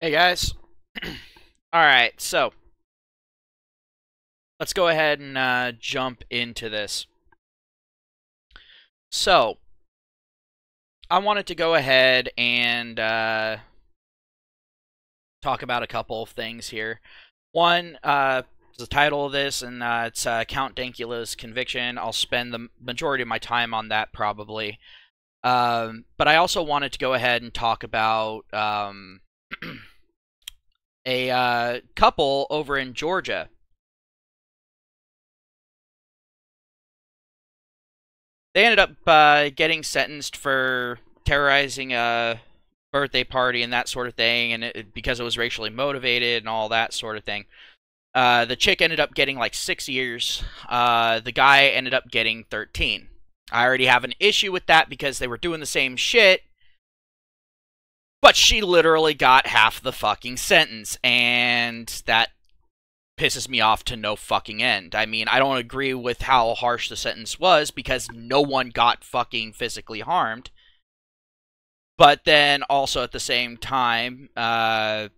Hey guys. Alright, so let's go ahead and jump into this. So, I wanted to go ahead and talk about a couple of things here. One, the title of this, and it's Count Dankula's conviction. I'll spend the majority of my time on that probably. But I also wanted to go ahead and talk about a couple over in Georgia. They ended up getting sentenced for terrorizing a birthday party and that sort of thing, and because it was racially motivated and all that sort of thing. The chick ended up getting like 6 years. The guy ended up getting 13. I already have an issue with that because they were doing the same shit, but she literally got half the fucking sentence, and that pisses me off to no fucking end. I mean, I don't agree with how harsh the sentence was because no one got fucking physically harmed. But then also at the same time, I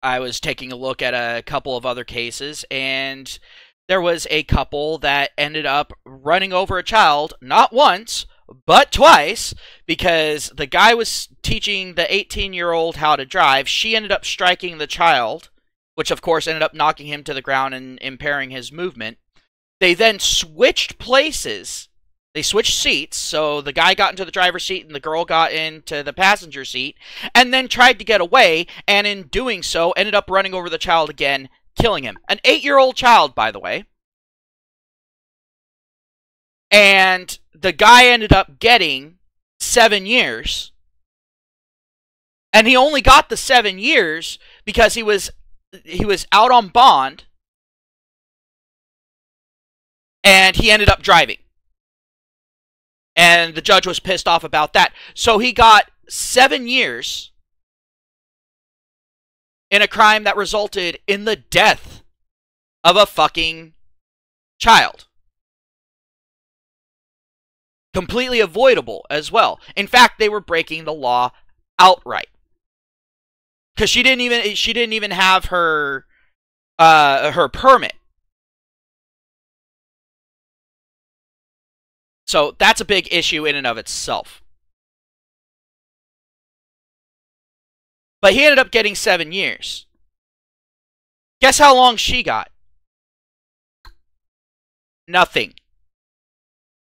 was taking a look at a couple of other cases, and there was a couple that ended up running over a child, not once, but twice, because the guy was teaching the 18-year-old how to drive. She ended up striking the child, which of course ended up knocking him to the ground and impairing his movement. They then switched places. They switched seats, so the guy got into the driver's seat and the girl got into the passenger seat, and then tried to get away, and in doing so, ended up running over the child again, killing him. An 8-year-old child, by the way. And the guy ended up getting 7 years. And he only got the 7 years because he was out on bond, and he ended up driving. And the judge was pissed off about that. So he got 7 years in a crime that resulted in the death of a fucking child. Completely avoidable as well. In fact, they were breaking the law outright. Because she didn't even have her permit. So that's a big issue in and of itself. But he ended up getting 7 years. Guess how long she got? Nothing.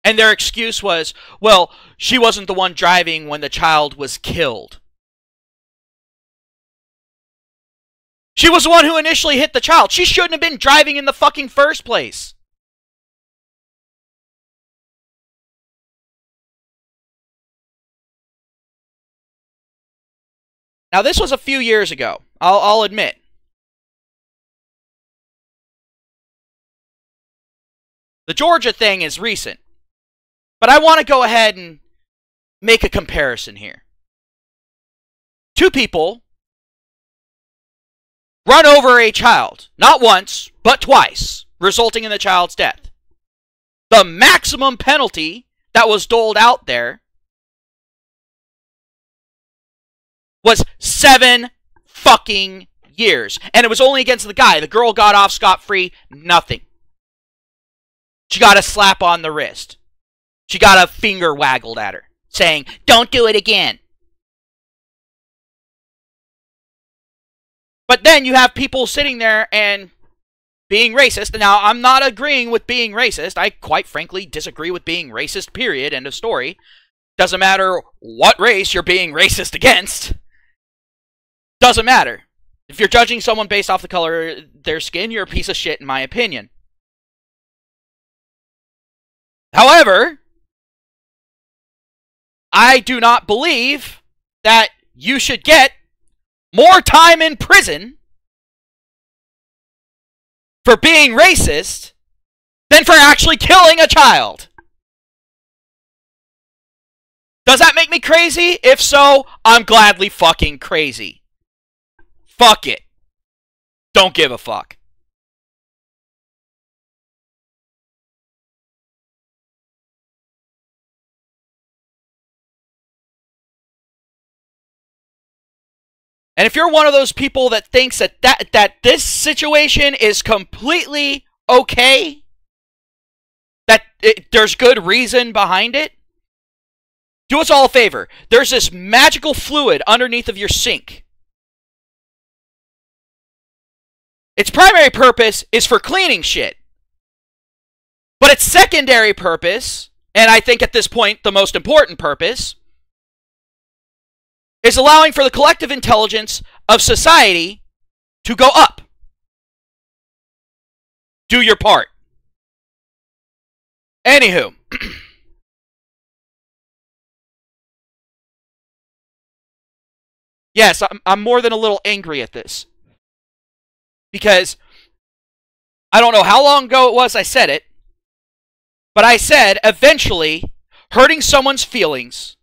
And their excuse was, well, she wasn't the one driving when the child was killed. She was the one who initially hit the child. She shouldn't have been driving in the fucking first place. Now, this was a few years ago. I'll admit. The Georgia thing is recent. But I want to go ahead and make a comparison here. Two people run over a child, not once, but twice, resulting in the child's death. The maximum penalty that was doled out there was 7 fucking years. And it was only against the guy. The girl got off scot-free, nothing. She got a slap on the wrist. She got a finger waggled at her, saying, "Don't do it again." But then you have people sitting there and being racist. Now, I'm not agreeing with being racist. I quite frankly disagree with being racist, period. End of story. Doesn't matter what race you're being racist against. Doesn't matter. If you're judging someone based off the color of their skin, you're a piece of shit in my opinion. However, I do not believe that you should get more time in prison for being racist than for actually killing a child. Does that make me crazy? If so, I'm gladly fucking crazy. Fuck it. Don't give a fuck. And if you're one of those people that thinks that this situation is completely okay, that there's good reason behind it, do us all a favor. There's this magical fluid underneath of your sink. Its primary purpose is for cleaning shit. But its secondary purpose, and I think at this point the most important purpose, is allowing for the collective intelligence of society to go up. Do your part. Anywho. Yes, I'm more than a little angry at this. Because I don't know how long ago it was I said it, but I said eventually hurting someone's feelings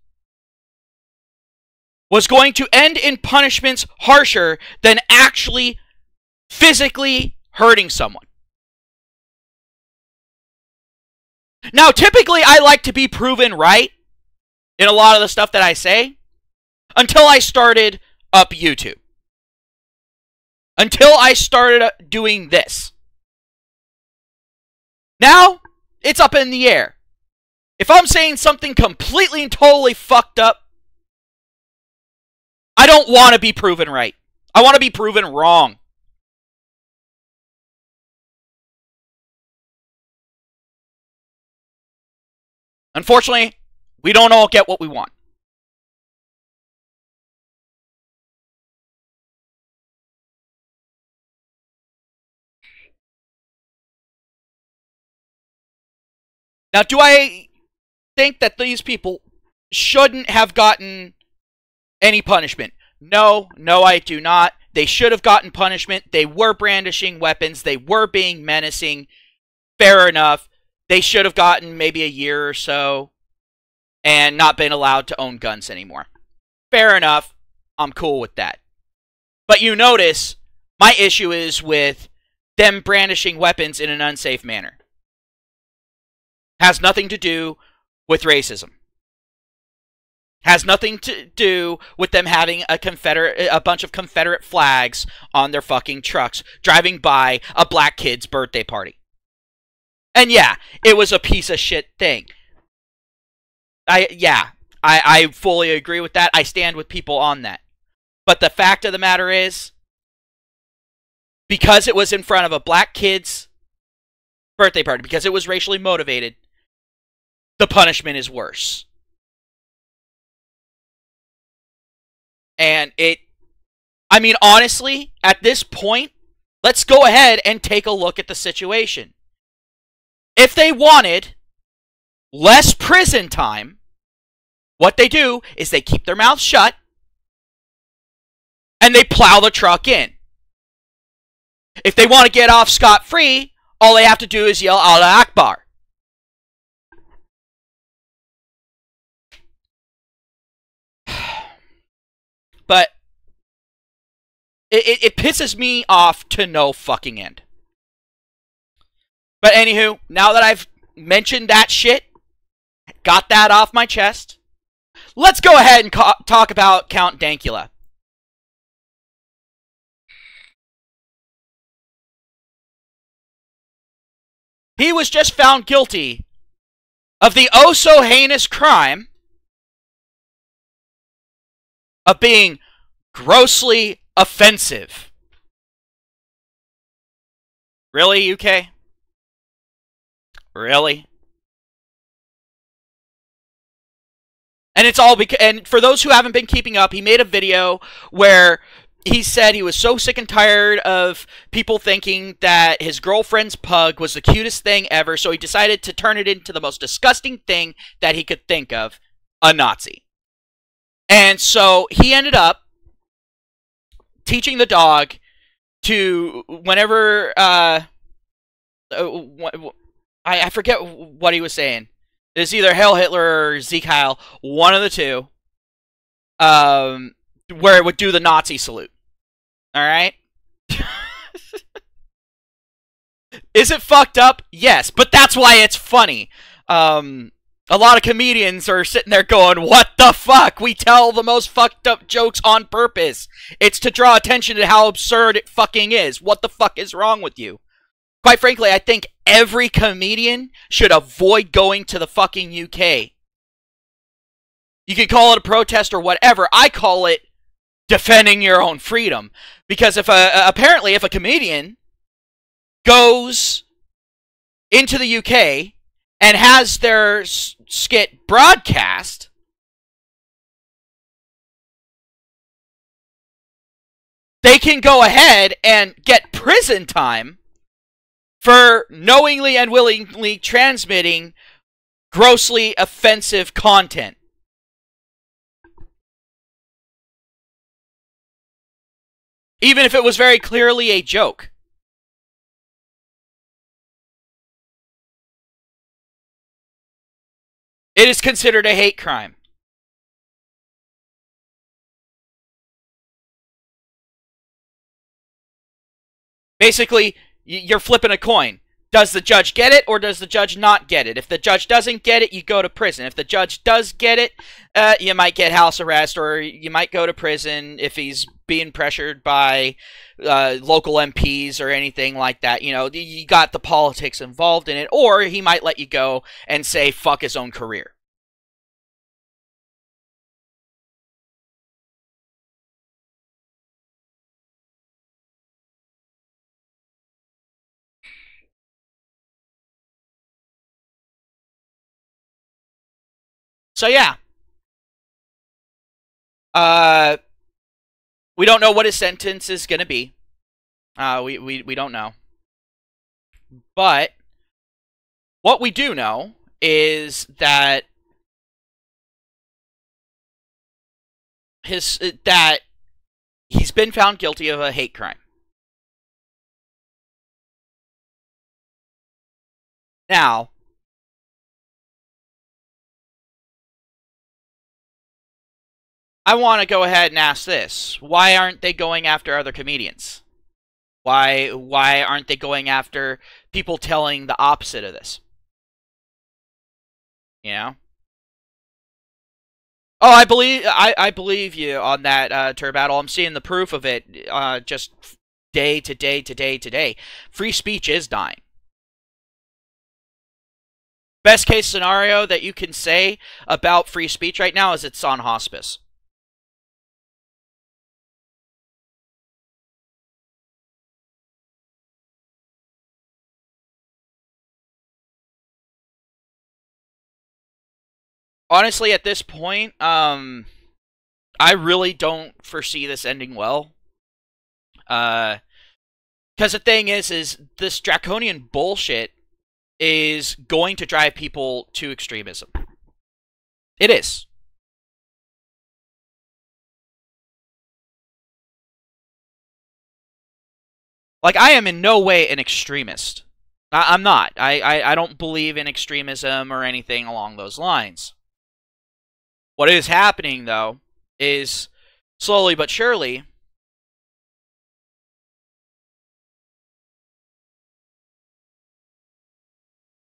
was going to end in punishments harsher than actually physically hurting someone. Now, typically I like to be proven right in a lot of the stuff that I say until I started up YouTube. Until I started doing this. Now, it's up in the air. If I'm saying something completely and totally fucked up, I don't want to be proven right. I want to be proven wrong. Unfortunately, we don't all get what we want. Now, do I think that these people shouldn't have gotten any punishment? No, I do not. They should have gotten punishment. They were brandishing weapons. They were being menacing. Fair enough. They should have gotten maybe a year or so and not been allowed to own guns anymore. Fair enough. I'm cool with that. But you notice, my issue is with them brandishing weapons in an unsafe manner. Has nothing to do with racism. Has nothing to do with them having a bunch of Confederate flags on their fucking trucks driving by a black kid's birthday party. And yeah, it was a piece of shit thing. I fully agree with that. I stand with people on that. But the fact of the matter is, because it was in front of a black kid's birthday party, because it was racially motivated, the punishment is worse. And I mean, honestly, at this point, let's go ahead and take a look at the situation. If they wanted less prison time, what they do is they keep their mouths shut and they plow the truck in. If they want to get off scot-free, all they have to do is yell Allah Akbar. But it pisses me off to no fucking end. But anywho, now that I've mentioned that shit, got that off my chest, let's go ahead and talk about Count Dankula. He was just found guilty of the oh-so-heinous crime of being grossly offensive. Really, UK? Really? And it's all because, and for those who haven't been keeping up, he made a video where he said he was so sick and tired of people thinking that his girlfriend's pug was the cutest thing ever, so he decided to turn it into the most disgusting thing that he could think of, a Nazi. And so he ended up teaching the dog to, whenever, I forget what he was saying. It's either Hail Hitler or Zeke Heil, one of the two, where it would do the Nazi salute. Alright? Is it fucked up? Yes, but that's why it's funny. A lot of comedians are sitting there going, what the fuck? We tell the most fucked up jokes on purpose. It's to draw attention to how absurd it fucking is. What the fuck is wrong with you? Quite frankly, I think every comedian should avoid going to the fucking UK. You could call it a protest or whatever. I call it defending your own freedom. Because apparently if a comedian goes into the UK and has their skit broadcast, they can go ahead and get prison time for knowingly and willingly transmitting grossly offensive content. Even if it was very clearly a joke. It is considered a hate crime. Basically, you're flipping a coin. Does the judge get it or does the judge not get it? If the judge doesn't get it, you go to prison. If the judge does get it, you might get house arrest or you might go to prison if he's being pressured by local MPs or anything like that. You know, you got the politics involved in it, or he might let you go and say fuck his own career. So yeah, we don't know what his sentence is going to be. We don't know. But what we do know is that he's been found guilty of a hate crime. Now, I want to go ahead and ask this. Why aren't they going after other comedians? Why aren't they going after people telling the opposite of this? You know? Oh, I believe you on that, Turbattle. I'm seeing the proof of it just day to day to day to day. Free speech is dying. Best case scenario that you can say about free speech right now is it's on hospice. Honestly, at this point, I really don't foresee this ending well. Because the thing is this draconian bullshit is going to drive people to extremism. It is. Like, I am in no way an extremist. I'm not. I don't believe in extremism or anything along those lines. What is happening, though, is slowly but surely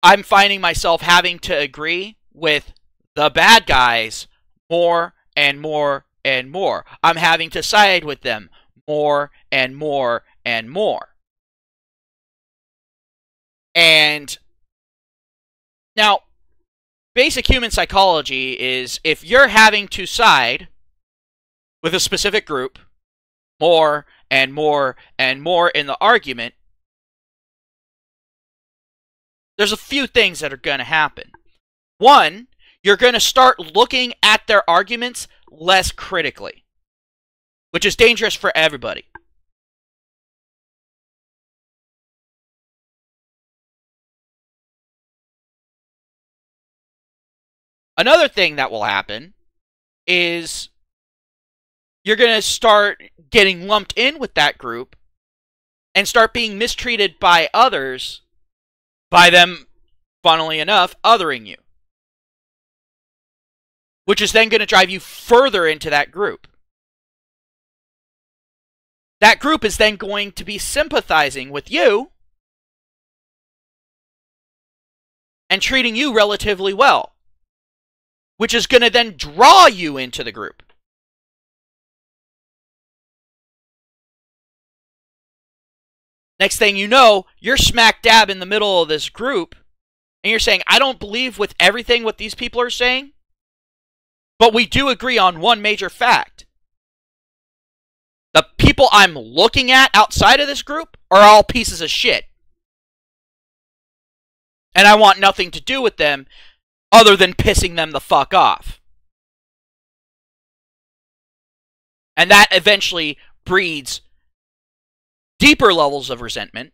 I'm finding myself having to agree with the bad guys more and more and more. I'm having to side with them more and more and more. And now, basic human psychology is if you're having to side with a specific group more and more and more in the argument, there's a few things that are going to happen. One, you're going to start looking at their arguments less critically, which is dangerous for everybody. Another thing that will happen is you're going to start getting lumped in with that group and start being mistreated by others, by them, funnily enough, othering you. Which is then going to drive you further into that group. That group is then going to be sympathizing with you and treating you relatively well. which is going to then draw you into the group. Next thing you know, you're smack dab in the middle of this group, and you're saying, I don't believe with everything what these people are saying, but we do agree on one major fact. The people I'm looking at outside of this group are all pieces of shit. And I want nothing to do with them other than pissing them the fuck off. And that eventually breeds deeper levels of resentment.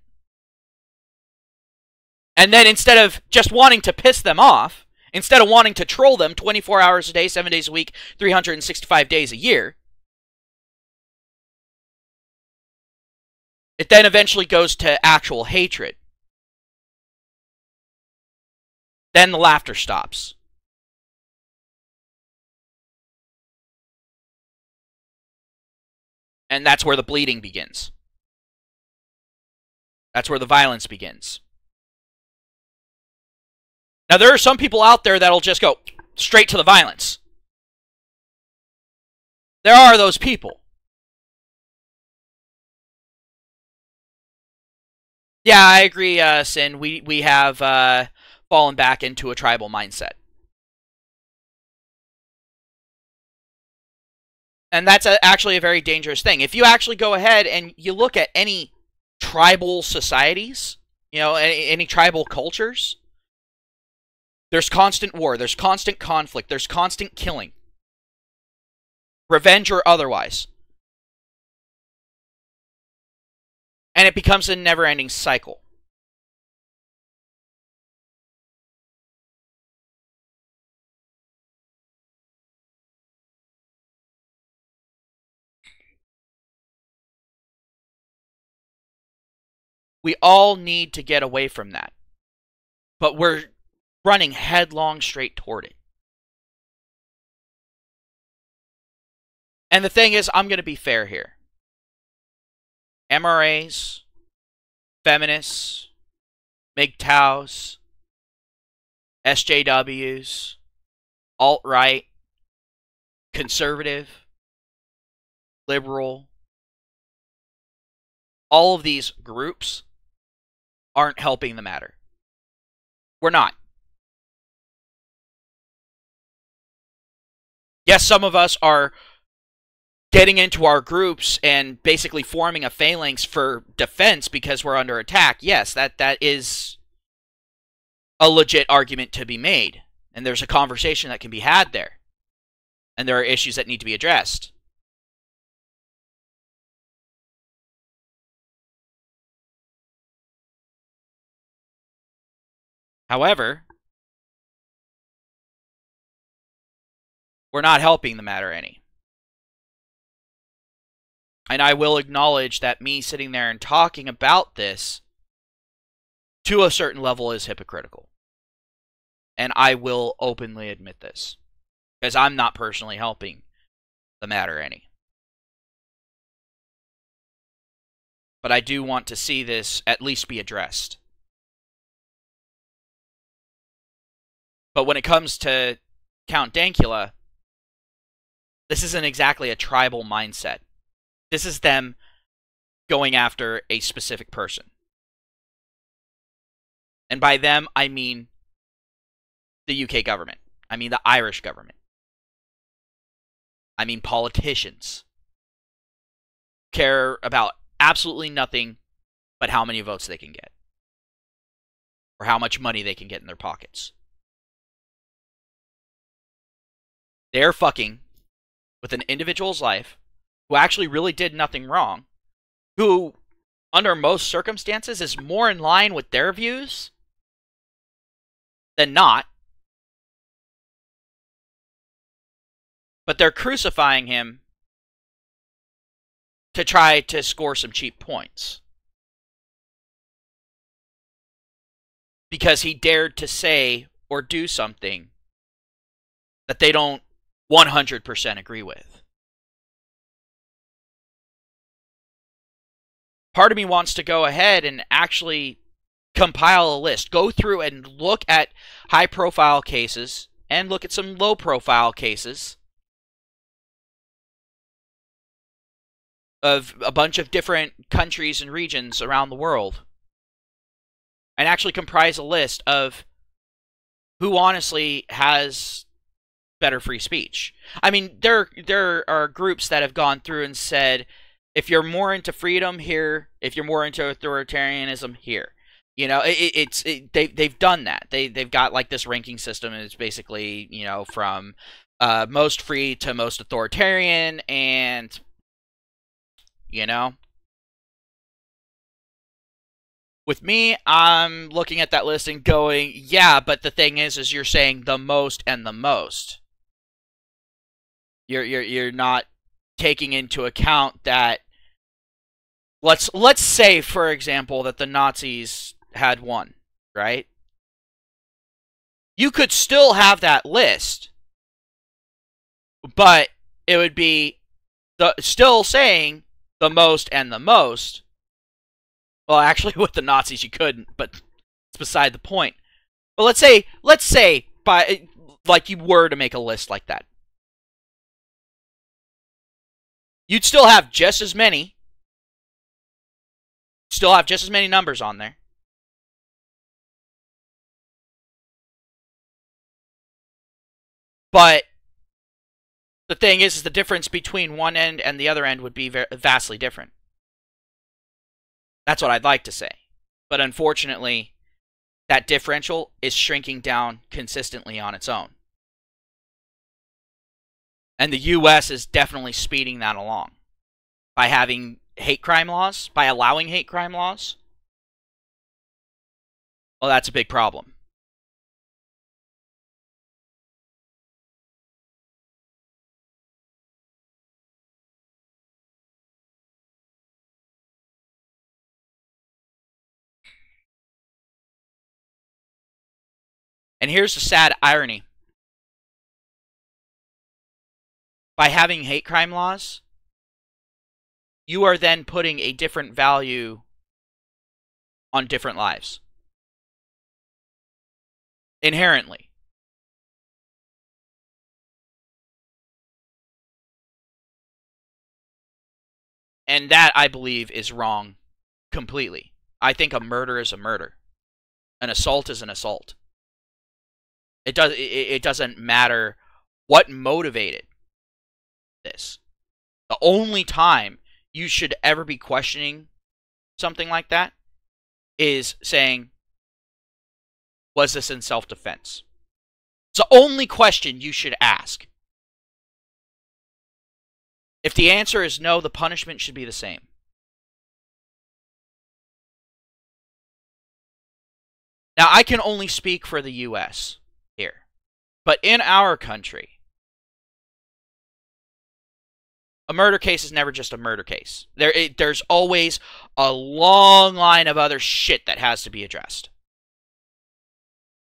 And then instead of just wanting to piss them off, instead of wanting to troll them 24 hours a day, 7 days a week, 365 days a year, it then eventually goes to actual hatred. Then the laughter stops. And that's where the bleeding begins. That's where the violence begins. Now, there are some people out there that'll just go straight to the violence. There are those people. Yeah, I agree, Sin. We have fallen back into a tribal mindset. And that's actually a very dangerous thing. If you actually go ahead and you look at any tribal societies, you know, any tribal cultures, there's constant war, there's constant conflict, there's constant killing. Revenge or otherwise. And it becomes a never-ending cycle. We all need to get away from that. But we're running headlong straight toward it. And the thing is, I'm going to be fair here. MRAs, feminists, MGTOWs, SJWs, alt-right, conservative, liberal, all of these groups aren't helping the matter. We're not. Yes, some of us are getting into our groups and basically forming a phalanx for defense because we're under attack. Yes, that is a legit argument to be made. And there's a conversation that can be had there. And there are issues that need to be addressed. However, we're not helping the matter any. And I will acknowledge that me sitting there and talking about this to a certain level is hypocritical. And I will openly admit this. Because I'm not personally helping the matter any. But I do want to see this at least be addressed. But when it comes to Count Dankula, this isn't exactly a tribal mindset. This is them going after a specific person. And by them, I mean the UK government. I mean the Irish government. I mean politicians. Care about absolutely nothing but how many votes they can get. Or how much money they can get in their pockets. They're fucking with an individual's life who actually really did nothing wrong, who, under most circumstances, is more in line with their views than not. But they're crucifying him to try to score some cheap points. Because he dared to say or do something that they don't 100% agree with. Part of me wants to go ahead and actually compile a list, go through and look at high-profile cases and look at some low-profile cases of a bunch of different countries and regions around the world, and actually comprise a list of who honestly has better free speech. I mean, there are groups that have gone through and said, if you're more into freedom, here. If you're more into authoritarianism, here. You know, they've done that. They've got like this ranking system, and it's basically, you know, from most free to most authoritarian, and you know, with me, I'm looking at that list and going, yeah, but the thing is you're saying the most and the most. You're not taking into account that. Let's say, for example, that the Nazis had won, right? You could still have that list, but it would be still saying the most and the most. Well, actually, with the Nazis you couldn't, but it's beside the point. But let's say, by like you were to make a list like that, you'd still have just as many. Still have just as many numbers on there. But the thing is the difference between one end and the other end would be vastly different. That's what I'd like to say. But unfortunately, that differential is shrinking down consistently on its own. And the U.S. is definitely speeding that along by having hate crime laws, by allowing hate crime laws. Well, that's a big problem. And here's the sad irony. By having hate crime laws, you are then putting a different value on different lives. Inherently. And that, I believe, is wrong completely. I think a murder is a murder. An assault is an assault. It doesn't matter what motivated this. The only time you should ever be questioning something like that is saying, was this in self-defense? It's the only question you should ask. If the answer is no, the punishment should be the same. Now, I can only speak for the U.S. here. But in our country, a murder case is never just a murder case. There's always a long line of other shit that has to be addressed.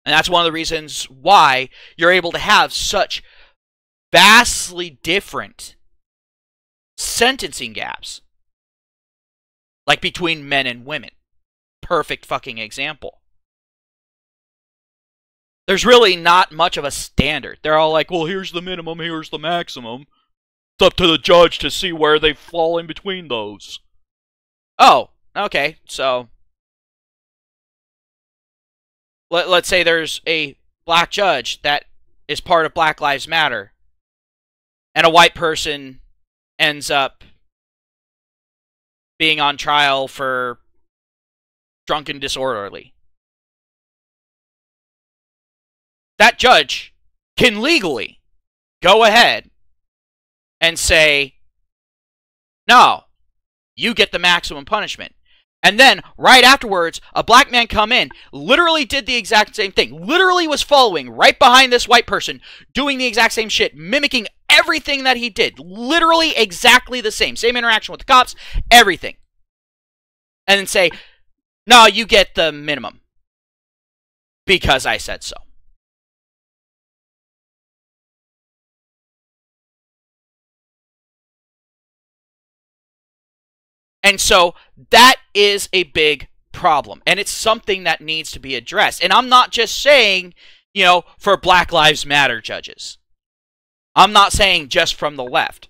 And that's one of the reasons why you're able to have such vastly different sentencing gaps. Like between men and women. Perfect fucking example. There's really not much of a standard. They're all like, well, here's the minimum, here's the maximum. It's up to the judge to see where they fall in between those. Oh, okay, so let's say there's a black judge that is part of Black Lives Matter, and a white person ends up being on trial for drunken disorderly. That judge can legally go ahead and say, no, you get the maximum punishment. And then, right afterwards, a black man come in, literally did the exact same thing, literally was following right behind this white person, doing the exact same shit, mimicking everything that he did, literally exactly the same interaction with the cops, everything. And then say, no, you get the minimum, because I said so. And so that is a big problem. And it's something that needs to be addressed. And I'm not just saying you know, for Black Lives Matter judges. I'm not saying just from the left.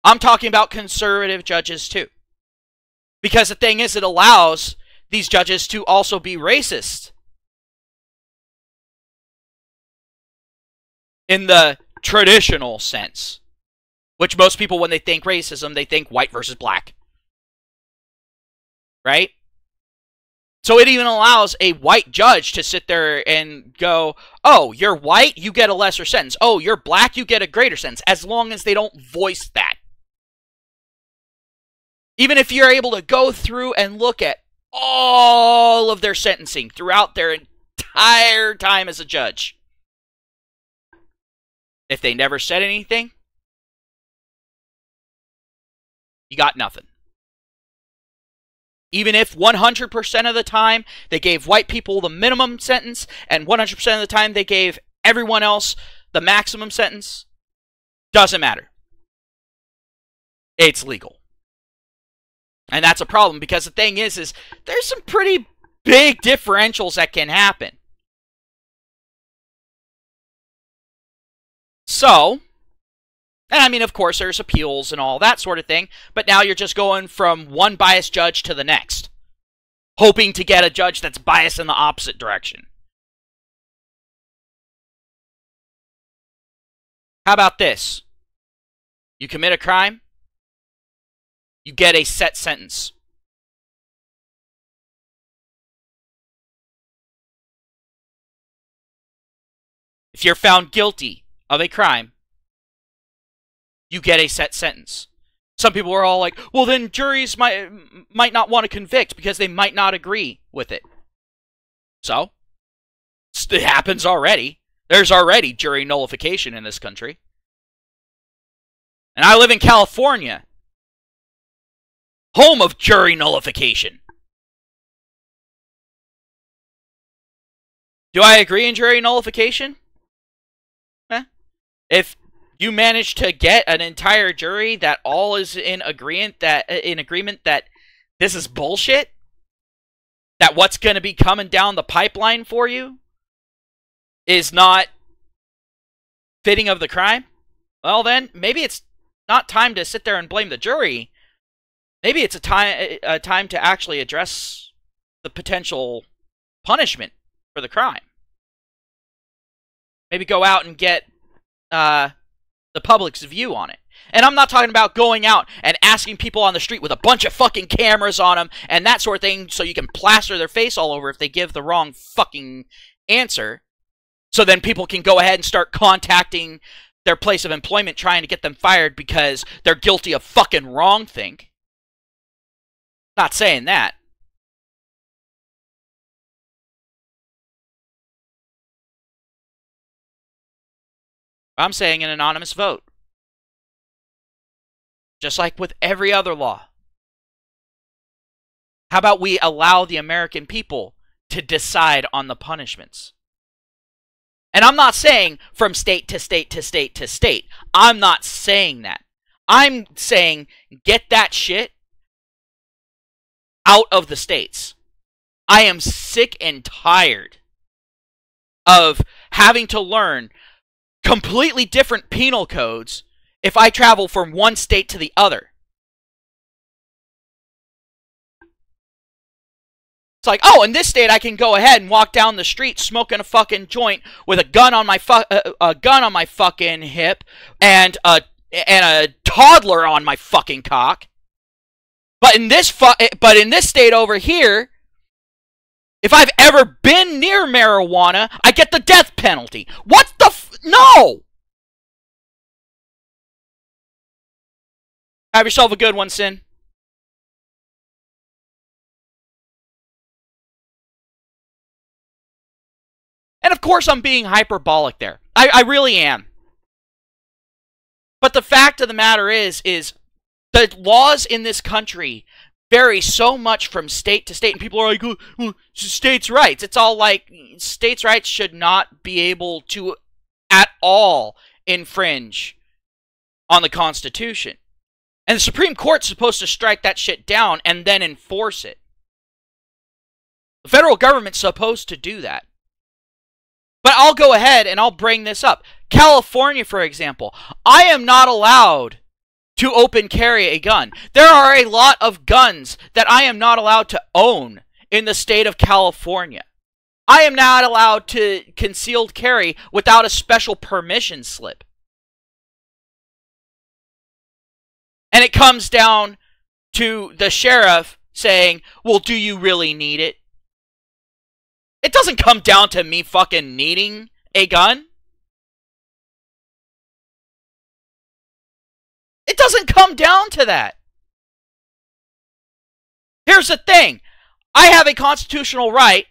I'm talking about conservative judges too. Because the thing is, it allows these judges to also be racist. In the traditional sense. Which most people, when they think racism, they think white versus black. Right? So it even allows a white judge to sit there and go, oh, you're white, you get a lesser sentence. Oh, you're black, you get a greater sentence. As long as they don't voice that. Even if you're able to go through and look at all of their sentencing throughout their entire time as a judge. If they never said anything, you got nothing. Even if 100% of the time they gave white people the minimum sentence and 100% of the time they gave everyone else the maximum sentence, doesn't matter. It's legal. And that's a problem because the thing is there's some pretty big differentials that can happen. So, and I mean, of course, there's appeals and all that sort of thing, but now you're just going from one biased judge to the next, hoping to get a judge that's biased in the opposite direction. How about this? You commit a crime, you get a set sentence. If you're found guilty of a crime, you get a set sentence. Some people are all like, well, then juries might not want to convict because they might not agree with it. So, it happens already. There's already jury nullification in this country. And I live in California, home of jury nullification. Do I agree in jury nullification? If you manage to get an entire jury that all is in agreement that this is bullshit, that what's going to be coming down the pipeline for you is not fitting of the crime, well then maybe it's not time to sit there and blame the jury. Maybe it's a time to actually address the potential punishment for the crime. Maybe go out and get the public's view on it. And I'm not talking about going out and asking people on the street with a bunch of fucking cameras on them and that sort of thing so you can plaster their face all over if they give the wrong fucking answer. So then people can go ahead and start contacting their place of employment trying to get them fired because they're guilty of fucking wrongthink. Not saying that. I'm saying an anonymous vote. Just like with every other law. How about we allow the American people to decide on the punishments? And I'm not saying from state to state to state to state. I'm not saying that. I'm saying get that shit out of the states. I am sick and tired of having to learn completely different penal codes if I travel from one state to the other. It's like, oh, in this state I can go ahead and walk down the street smoking a fucking joint with a gun on my fucking hip and a toddler on my fucking cock. But in this state over here, if I've ever been near marijuana, I get the death penalty. What the no! Have yourself a good one, Sin. And of course I'm being hyperbolic there. I really am. But the fact of the matter is the laws in this country vary so much from state to state. And people are like, well, states' rights. It's all like, states' rights should not be able to at all infringe on the Constitution. And the Supreme Court's supposed to strike that shit down and then enforce it. The federal government's supposed to do that. But I'll go ahead and I'll bring this up. California, for example, I am not allowed to open carry a gun. There are a lot of guns that I am not allowed to own in the state of California. I am not allowed to concealed carry without a special permission slip. And it comes down to the sheriff saying, well, do you really need it? It doesn't come down to me fucking needing a gun. It doesn't come down to that. Here's the thing. I have a constitutional right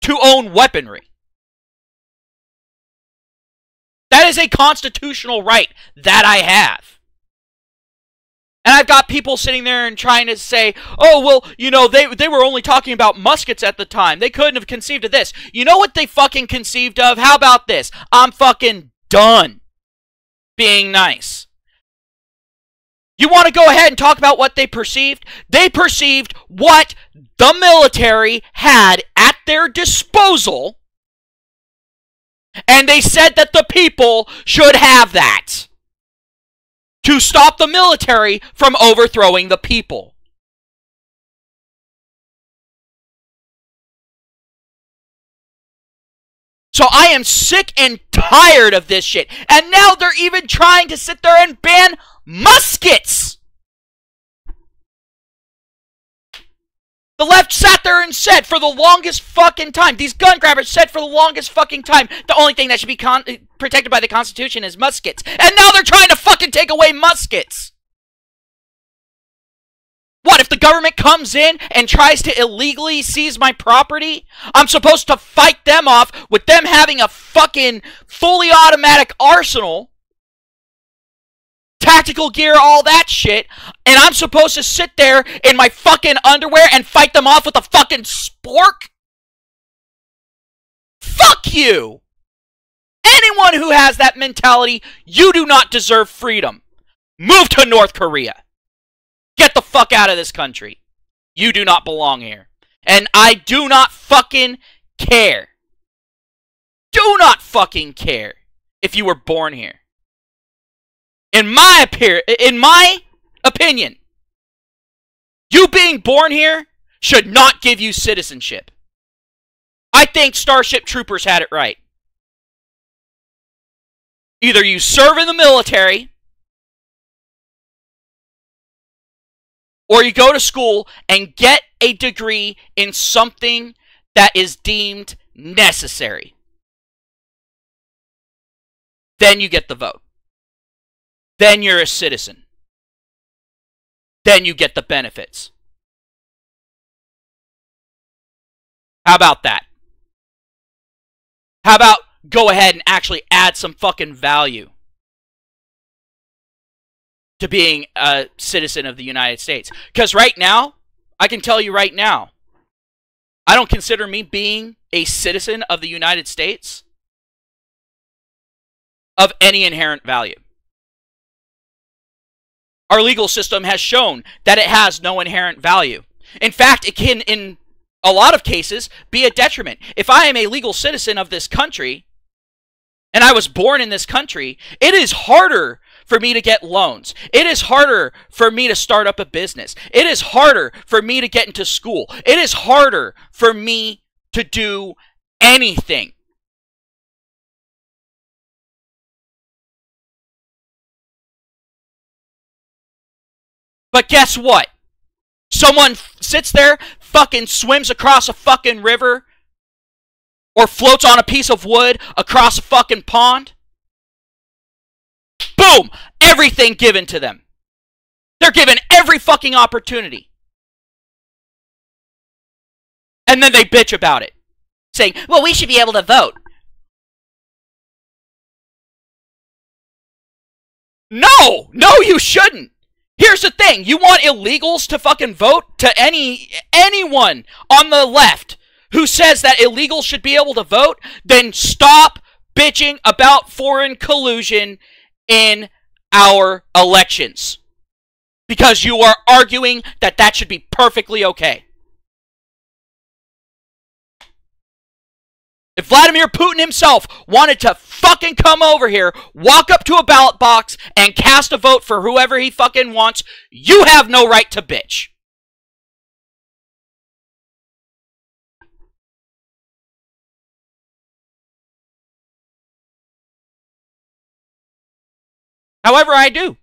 to own weaponry. That is a constitutional right that I have. And I've got people sitting there and trying to say, oh, well, you know, they were only talking about muskets at the time. They couldn't have conceived of this. You know what they fucking conceived of? How about this? I'm fucking done being nice. You want to go ahead and talk about what they perceived? They perceived what the military had at their disposal, and they said that the people should have that to stop the military from overthrowing the people. So I am sick and tired of this shit. And now they're even trying to sit there and ban muskets. The left sat there and said for the longest fucking time, these gun grabbers said for the longest fucking time, the only thing that should be protected by the Constitution is muskets. And now they're trying to fucking take away muskets. What, if the government comes in and tries to illegally seize my property, I'm supposed to fight them off with them having a fucking fully automatic arsenal, tactical gear, all that shit, and I'm supposed to sit there in my fucking underwear and fight them off with a fucking spork? Fuck you! Anyone who has that mentality, you do not deserve freedom. Move to North Korea. Get the fuck out of this country. You do not belong here. And I do not fucking care. Do not fucking care if you were born here. In my opinion, you being born here should not give you citizenship. I think Starship Troopers had it right. Either you serve in the military, or you go to school and get a degree in something that is deemed necessary. Then you get the vote. Then you're a citizen. Then you get the benefits. How about that? How about go ahead and actually add some fucking value to being a citizen of the United States? Because right now, I can tell you right now, I don't consider me being a citizen of the United States of any inherent value. Our legal system has shown that it has no inherent value. In fact, it can, in a lot of cases, be a detriment. If I am a legal citizen of this country, and I was born in this country, it is harder for me to get loans. It is harder for me to start up a business. It is harder for me to get into school. It is harder for me to do anything. But guess what? Someone sits there, fucking swims across a fucking river, or floats on a piece of wood across a fucking pond. Boom! Everything given to them. They're given every fucking opportunity. And then they bitch about it, saying, well, we should be able to vote. No! No, you shouldn't! Here's the thing, you want illegals to fucking vote? To anyone on the left who says that illegals should be able to vote, then stop bitching about foreign collusion in our elections. Because you are arguing that that should be perfectly okay. If Vladimir Putin himself wanted to fucking come over here, walk up to a ballot box, and cast a vote for whoever he fucking wants, you have no right to bitch. However, I do.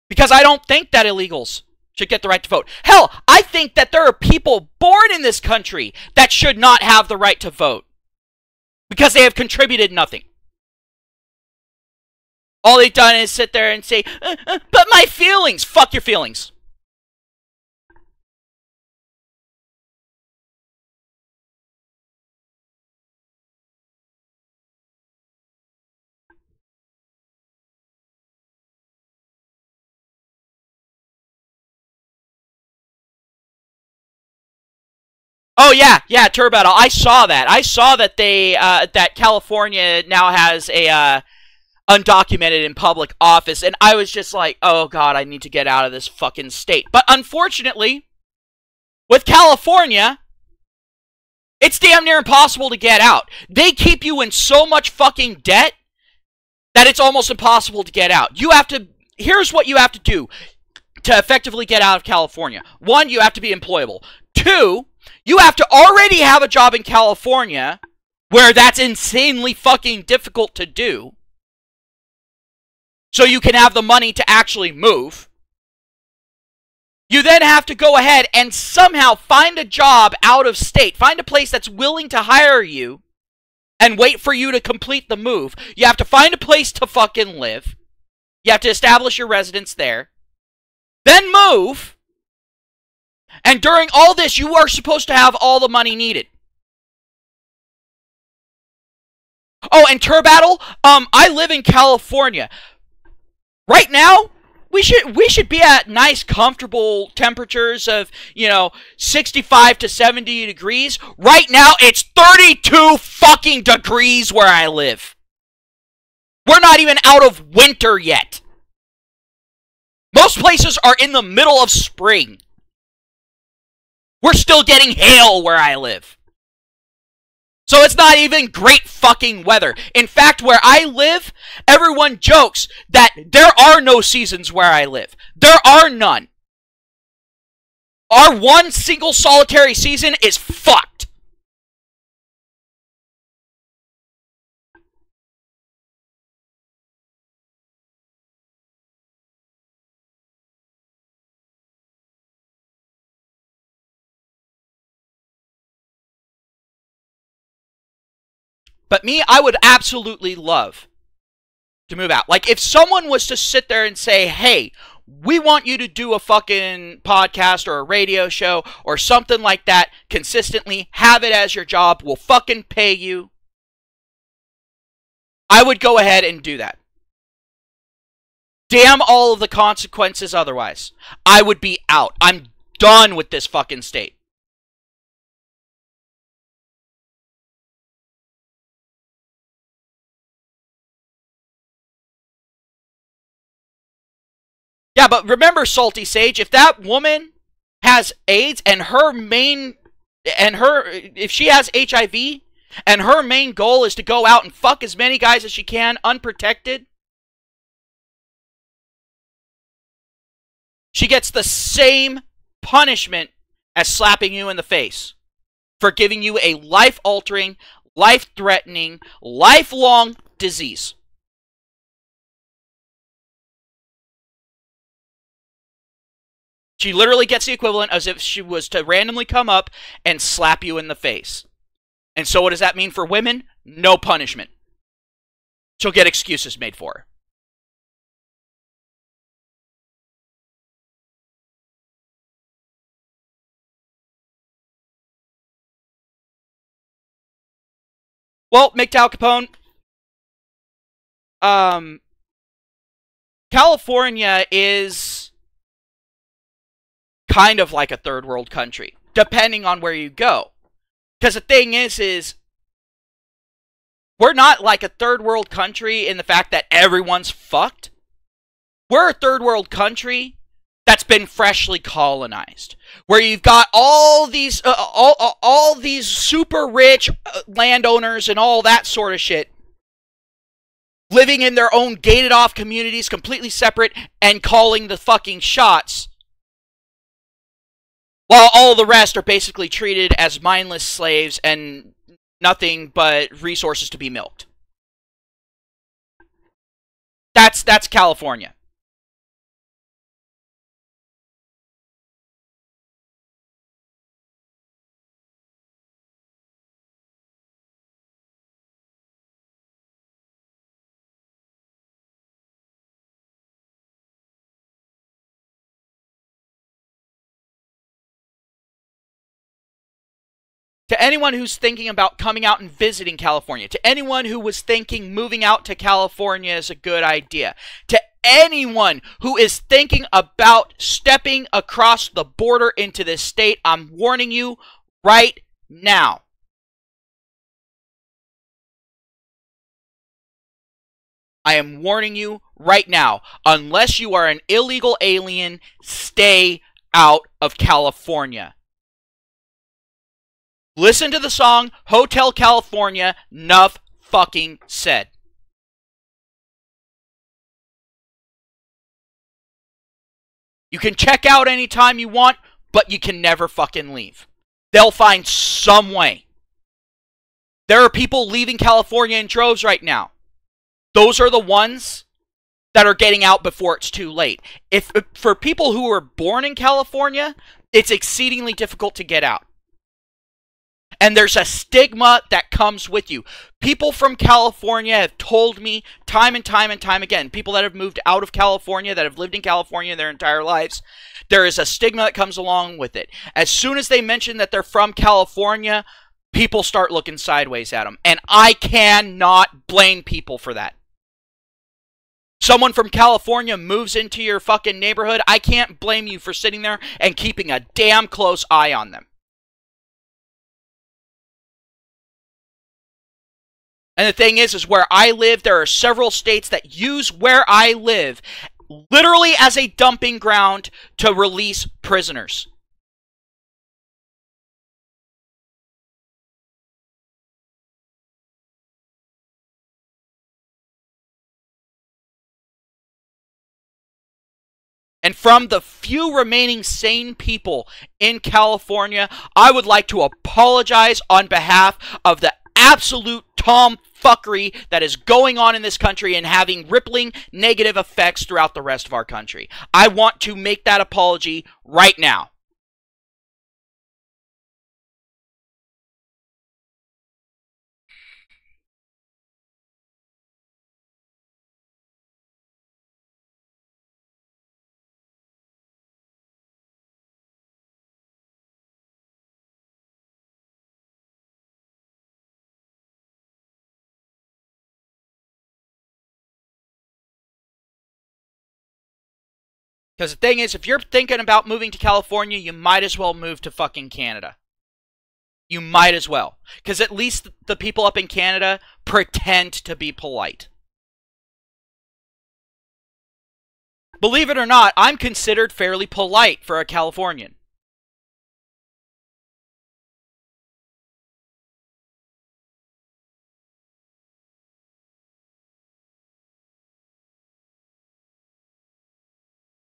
Because I don't think that illegals should get the right to vote. Hell, I think that there are people born in this country that should not have the right to vote. Because they have contributed nothing. All they've done is sit there and say, but my feelings. Fuck your feelings. Oh yeah, Turbattle. I saw that. I saw that they that California now has a undocumented in public office, and I was just like, oh god, I need to get out of this fucking state. But unfortunately, with California, it's damn near impossible to get out. They keep you in so much fucking debt that it's almost impossible to get out. You have to. Here's what you have to do to effectively get out of California. 1, you have to be employable. 2, you have to already have a job in California, where that's insanely fucking difficult to do, so you can have the money to actually move. You then have to go ahead and somehow find a job out of state. Find a place that's willing to hire you and wait for you to complete the move. You have to find a place to fucking live. You have to establish your residence there. Then move. And during all this, you are supposed to have all the money needed. Oh, and Turbattle, I live in California. Right now, we should be at nice, comfortable temperatures of, 65 to 70 degrees. Right now, it's 32 fucking degrees where I live. We're not even out of winter yet. Most places are in the middle of spring. We're still getting hail where I live. So it's not even great fucking weather. In fact, where I live, everyone jokes that there are no seasons where I live. There are none. Our one single solitary season is fucked. But me, I would absolutely love to move out. Like, if someone was to sit there and say, hey, we want you to do a fucking podcast or a radio show or something like that consistently, have it as your job, we'll fucking pay you, I would go ahead and do that. Damn all of the consequences otherwise. I would be out. I'm done with this fucking state. Yeah, but remember, Salty Sage, if that woman has AIDS and if she has HIV and her main goal is to go out and fuck as many guys as she can unprotected, she gets the same punishment as slapping you in the face for giving you a life-altering, life-threatening, lifelong disease. She literally gets the equivalent as if she was to randomly come up and slap you in the face. And so what does that mean for women? No punishment. She'll get excuses made for her. Well, MGTOW Capone, California is kind of like a third world country, depending on where you go. Because the thing is we're not like a third world country in the fact that everyone's fucked. We're a third world country that's been freshly colonized, where you've got all these all these super rich landowners and all that sort of shit living in their own gated off communities, completely separate, and calling the fucking shots, while all the rest are basically treated as mindless slaves and nothing but resources to be milked. That's California. To anyone who's thinking about coming out and visiting California, to anyone who was thinking moving out to California is a good idea, to anyone who is thinking about stepping across the border into this state, I'm warning you right now. I am warning you right now. Unless you are an illegal alien, stay out of California. Listen to the song Hotel California, Nuff fucking said. You can check out anytime you want, but you can never fucking leave. They'll find some way. There are people leaving California in droves right now. Those are the ones that are getting out before it's too late. If for people who were born in California, it's exceedingly difficult to get out. And there's a stigma that comes with you. People from California have told me time and time and time again, people that have moved out of California, that have lived in California their entire lives, there is a stigma that comes along with it. As soon as they mention that they're from California, people start looking sideways at them. And I cannot blame people for that. Someone from California moves into your fucking neighborhood, I can't blame you for sitting there and keeping a damn close eye on them. And the thing is where I live, there are several states that use where I live literally as a dumping ground to release prisoners. And from the few remaining sane people in California, I would like to apologize on behalf of the absolute tomfuckery that is going on in this country and having rippling negative effects throughout the rest of our country. I want to make that apology right now. Because the thing is, if you're thinking about moving to California, you might as well move to fucking Canada. You might as well. Because at least the people up in Canada pretend to be polite. Believe it or not, I'm considered fairly polite for a Californian.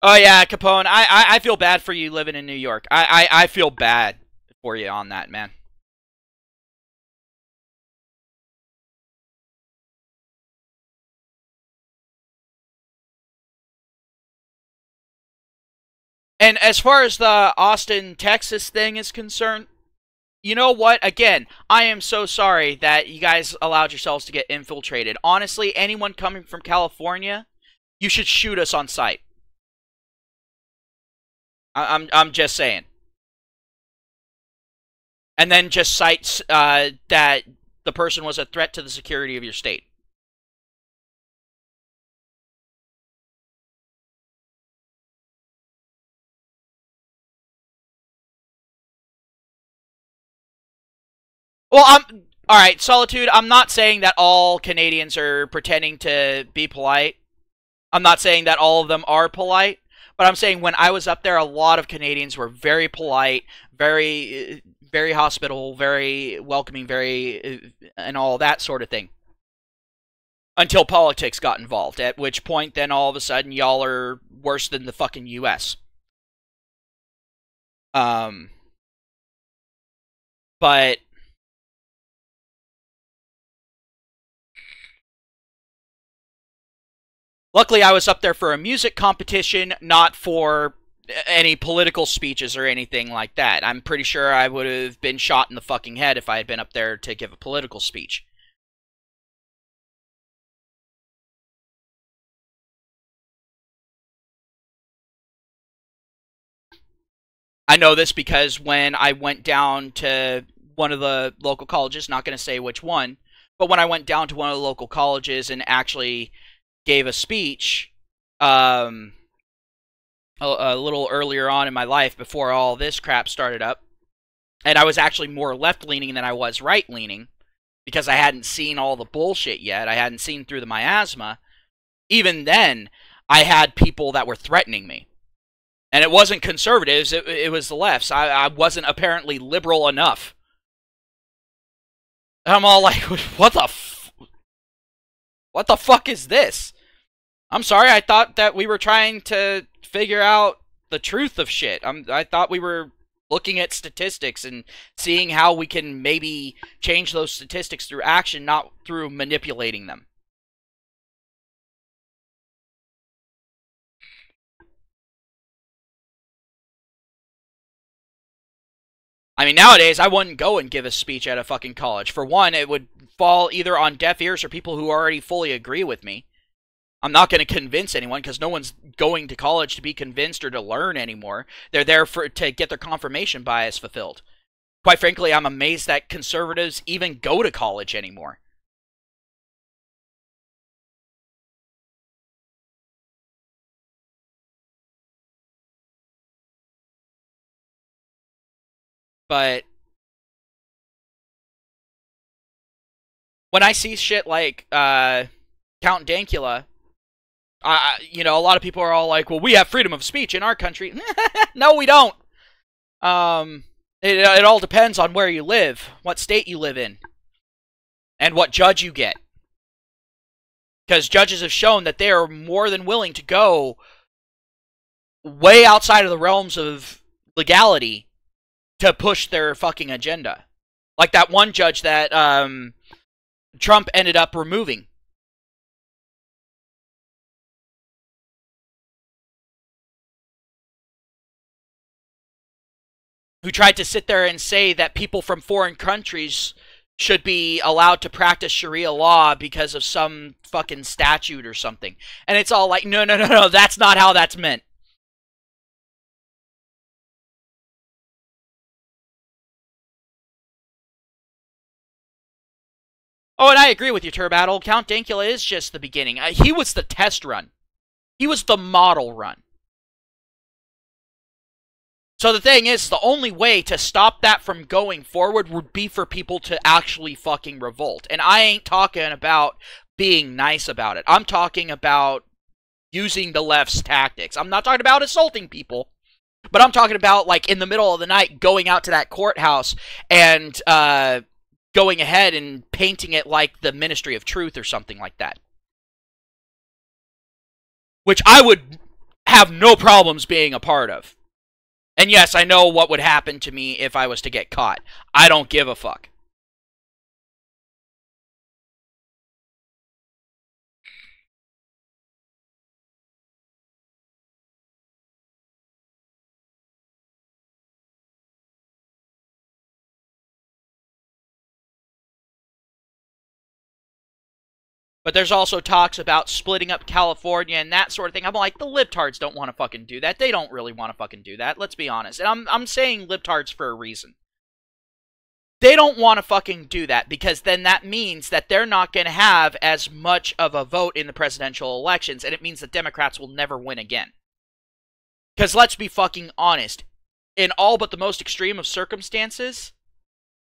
Oh yeah, Capone, I feel bad for you living in New York. I feel bad for you on that, man. And as far as the Austin, Texas thing is concerned, you know what? Again, I am so sorry that you guys allowed yourselves to get infiltrated. Honestly, anyone coming from California, you should shoot us on sight. I'm just saying. And then just cite that the person was a threat to the security of your state. Well, alright, Solitude, I'm not saying that all Canadians are pretending to be polite. I'm not saying that all of them are polite. But I'm saying when I was up there, a lot of Canadians were very polite, very, very hospitable, very welcoming, very, and all that sort of thing. Until politics got involved, at which point then all of a sudden y'all are worse than the fucking US. But luckily I was up there for a music competition, not for any political speeches or anything like that. I'm pretty sure I would have been shot in the fucking head if I had been up there to give a political speech. I know this because when I went down to one of the local colleges, not going to say which one, but when I went down to one of the local colleges and actually gave a speech a little earlier on in my life before all this crap started up, and I was actually more left-leaning than I was right-leaning because I hadn't seen all the bullshit yet. I hadn't seen through the miasma. Even then, I had people that were threatening me. And it wasn't conservatives, it was the lefts. I wasn't apparently liberal enough. And I'm all like, what the fuck is this? I'm sorry, I thought that we were trying to figure out the truth of shit. I thought we were looking at statistics and seeing how we can maybe change those statistics through action, not through manipulating them. I mean, nowadays, I wouldn't go and give a speech at a fucking college. For one, it would fall either on deaf ears or people who already fully agree with me. I'm not going to convince anyone because no one's going to college to be convinced or to learn anymore. They're there to get their confirmation bias fulfilled. Quite frankly, I'm amazed that conservatives even go to college anymore. But when I see shit like Count Dankula, you know, a lot of people are all like, well, we have freedom of speech in our country. No, we don't. It all depends on where you live, what state you live in, and what judge you get. Because judges have shown that they are more than willing to go way outside of the realms of legality to push their fucking agenda. Like that one judge that Trump ended up removing. Who tried to sit there and say that people from foreign countries should be allowed to practice Sharia law because of some fucking statute or something. And it's all like, no, that's not how that's meant. Oh, and I agree with you, Turbattle. Count Dankula is just the beginning. He was the test run. He was the model run. So the thing is, the only way to stop that from going forward would be for people to actually fucking revolt. And I ain't talking about being nice about it. I'm talking about using the left's tactics. I'm not talking about assaulting people. But I'm talking about, like, in the middle of the night, going out to that courthouse and going ahead and painting it like the Ministry of Truth or something like that. Which I would have no problems being a part of. And yes, I know what would happen to me if I was to get caught. I don't give a fuck. But there's also talks about splitting up California and that sort of thing. I'm like, the libtards don't want to fucking do that. They don't really want to fucking do that. Let's be honest. And I'm saying libtards for a reason. They don't want to fucking do that because then that means that they're not going to have as much of a vote in the presidential elections, and it means that Democrats will never win again. Because let's be fucking honest. In all but the most extreme of circumstances,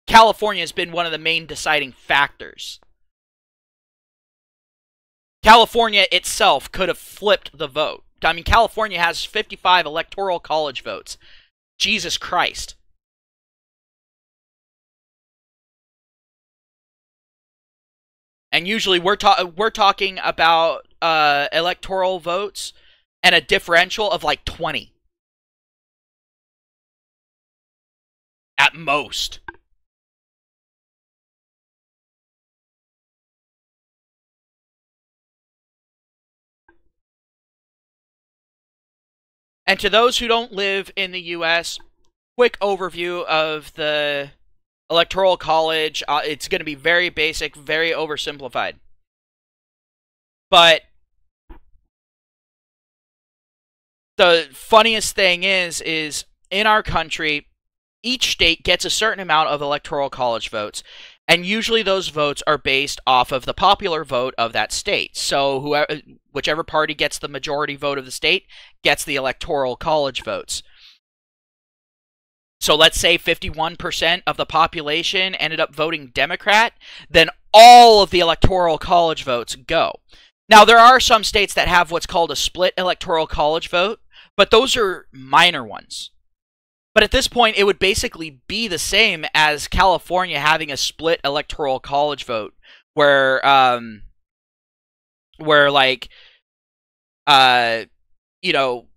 California has been one of the main deciding factors. California itself could have flipped the vote. I mean, California has 55 electoral college votes. Jesus Christ. And usually we're talking about electoral votes and a differential of like 20 at most. And to those who don't live in the U.S., quick overview of the Electoral College. It's going to be very basic, very oversimplified. But the funniest thing is in our country, each state gets a certain amount of Electoral College votes. And usually those votes are based off of the popular vote of that state. So whichever party gets the majority vote of the state gets the Electoral College votes. So let's say 51% of the population ended up voting Democrat, then all of the Electoral College votes go. Now, there are some states that have what's called a split Electoral College vote, but those are minor ones. But at this point, it would basically be the same as California having a split Electoral College vote, where like, you know,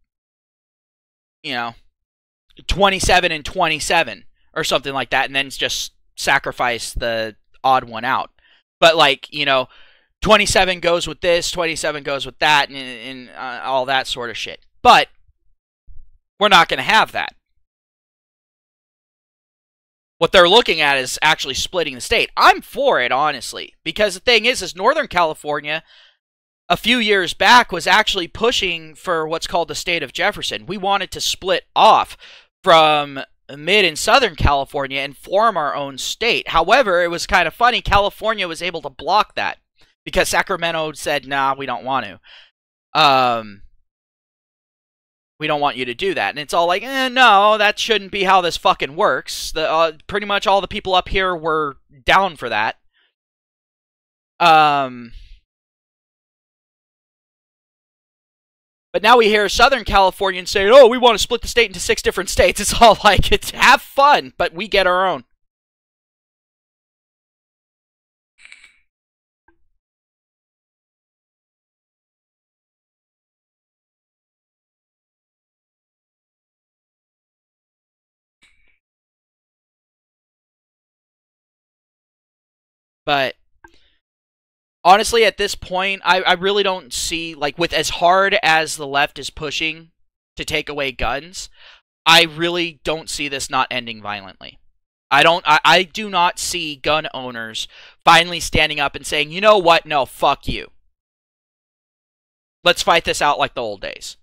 27 and 27 or something like that, and then just sacrifice the odd one out. But like, 27 goes with this, 27 goes with that, and all that sort of shit. But we're not going to have that. What they're looking at is actually splitting the state. I'm for it, honestly, because the thing is Northern California a few years back was actually pushing for what's called the state of Jefferson. We wanted to split off from Mid and Southern California and form our own state. However, it was kind of funny. California was able to block that because Sacramento said, nah, we don't want to. We don't want you to do that. And it's all like, no, that shouldn't be how this fucking works. Pretty much all the people up here were down for that. But now we hear Southern Californians saying, oh, we want to split the state into 6 different states. It's all like, have fun, but we get our own. But honestly, at this point, I really don't see, like, with as hard as the left is pushing to take away guns, I really don't see this not ending violently. I do not see gun owners finally standing up and saying, you know what, no, fuck you. Let's fight this out like the old days.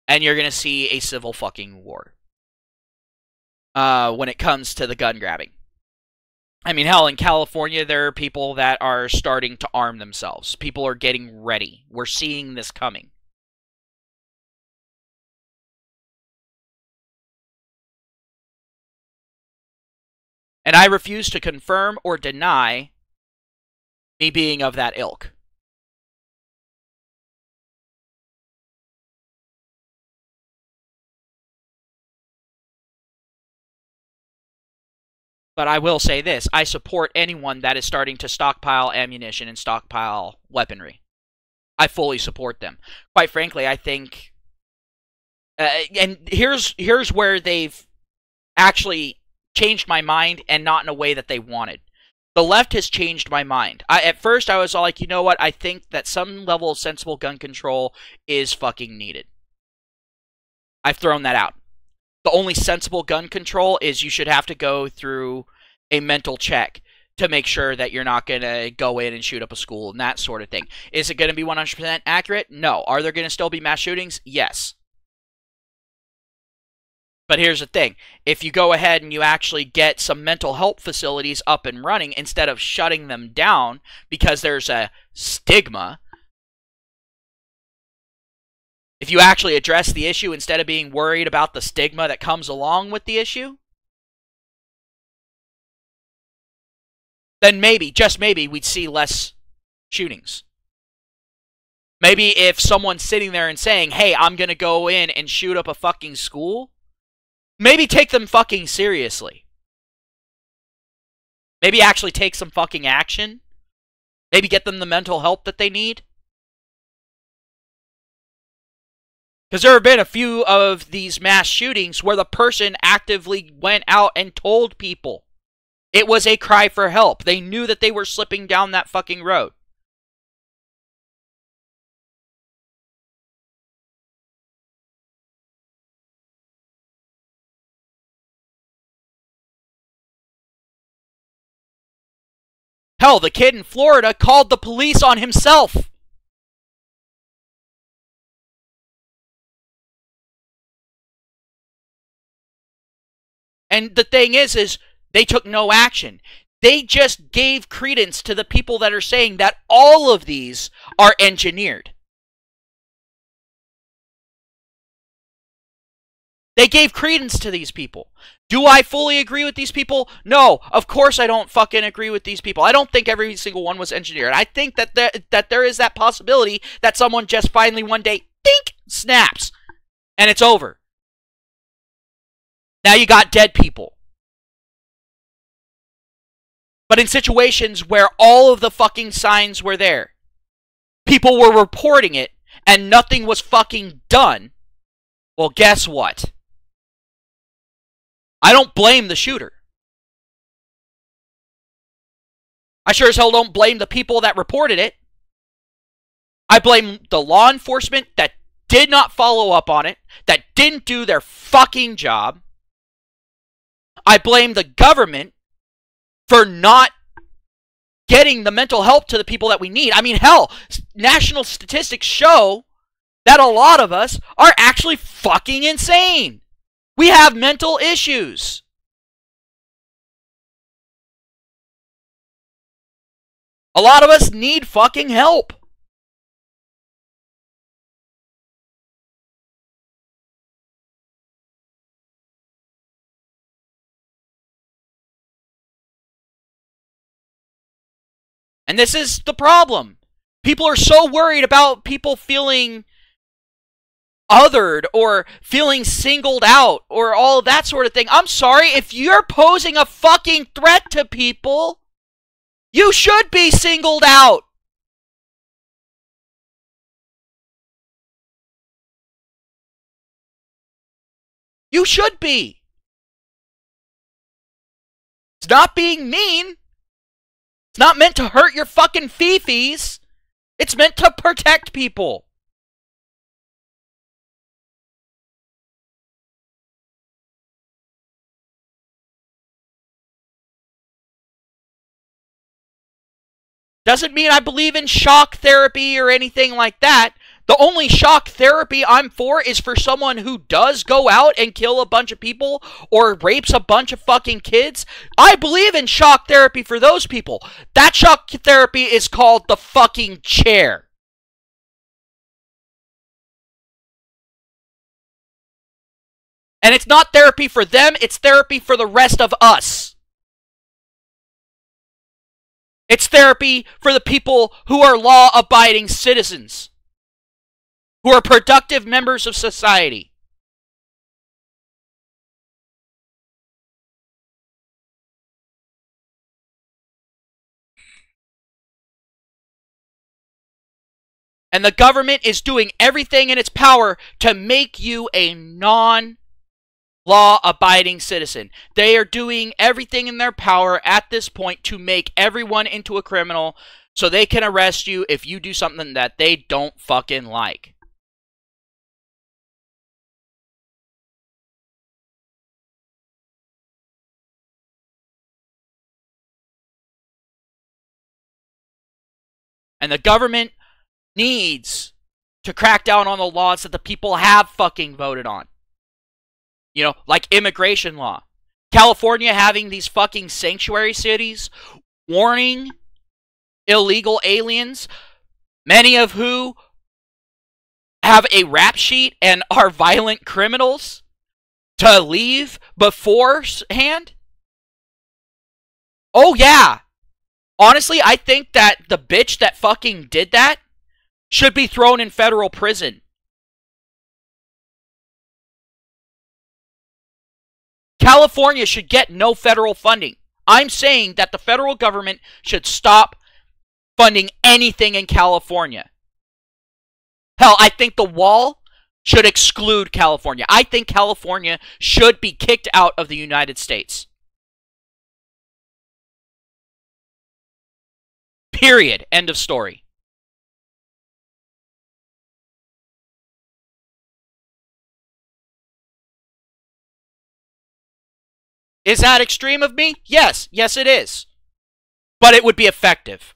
And you're going to see a civil fucking war when it comes to the gun grabbing. I mean, hell, in California, there are people that are starting to arm themselves. People are getting ready. We're seeing this coming. And I refuse to confirm or deny me being of that ilk. But I will say this, I support anyone that is starting to stockpile ammunition and stockpile weaponry. I fully support them. Quite frankly, I think... and here's where they've actually changed my mind, and not in a way that they wanted. The left has changed my mind. At first, I was all like, you know what, I think that some level of sensible gun control is fucking needed. I've thrown that out. The only sensible gun control is you should have to go through a mental check to make sure that you're not going to go in and shoot up a school and that sort of thing. Is it going to be 100% accurate? No. Are there going to still be mass shootings? Yes. But here's the thing. If you go ahead and you actually get some mental health facilities up and running instead of shutting them down because there's a stigma, if you actually address the issue instead of being worried about the stigma that comes along with the issue, then maybe, just maybe, we'd see less shootings. Maybe if someone's sitting there and saying, hey, I'm going to go in and shoot up a fucking school, maybe take them fucking seriously. Maybe actually take some fucking action. Maybe get them the mental help that they need. Because there have been a few of these mass shootings where the person actively went out and told people. It was a cry for help. They knew that they were slipping down that fucking road. Hell, the kid in Florida called the police on himself. And the thing is they took no action. They just gave credence to the people that are saying that all of these are engineered. They gave credence to these people. Do I fully agree with these people? No, of course I don't fucking agree with these people. I don't think every single one was engineered. I think that there is that possibility that someone just finally one day, dink, snaps, and it's over. Now you got dead people. But in situations where all of the fucking signs were there, people were reporting it, and nothing was fucking done, well, guess what? I don't blame the shooter. I sure as hell don't blame the people that reported it. I blame the law enforcement that did not follow up on it, that didn't do their fucking job. I blame the government for not getting the mental help to the people that we need. I mean, hell, national statistics show that a lot of us are actually fucking insane. We have mental issues. A lot of us need fucking help. And this is the problem. People are so worried about people feeling othered or feeling singled out or all of that sort of thing. I'm sorry, if you're posing a fucking threat to people, you should be singled out. You should be. It's not being mean. It's not meant to hurt your fucking fifis. It's meant to protect people. Doesn't mean I believe in shock therapy or anything like that. The only shock therapy I'm for is for someone who does go out and kill a bunch of people or rapes a bunch of fucking kids. I believe in shock therapy for those people. That shock therapy is called the fucking chair. And it's not therapy for them, it's therapy for the rest of us. It's therapy for the people who are law-abiding citizens, who are productive members of society. And the government is doing everything in its power to make you a non-law-abiding citizen. They are doing everything in their power at this point to make everyone into a criminal so they can arrest you if you do something that they don't fucking like. And the government needs to crack down on the laws that the people have fucking voted on. You know, like immigration law. California having these fucking sanctuary cities warning illegal aliens, many of who have a rap sheet and are violent criminals, to leave beforehand. Oh yeah. Honestly, I think that the bitch that fucking did that should be thrown in federal prison. California should get no federal funding. I'm saying that the federal government should stop funding anything in California. Hell, I think the wall should exclude California. I think California should be kicked out of the United States. Period. End of story. Is that extreme of me? Yes. Yes, it is. But it would be effective.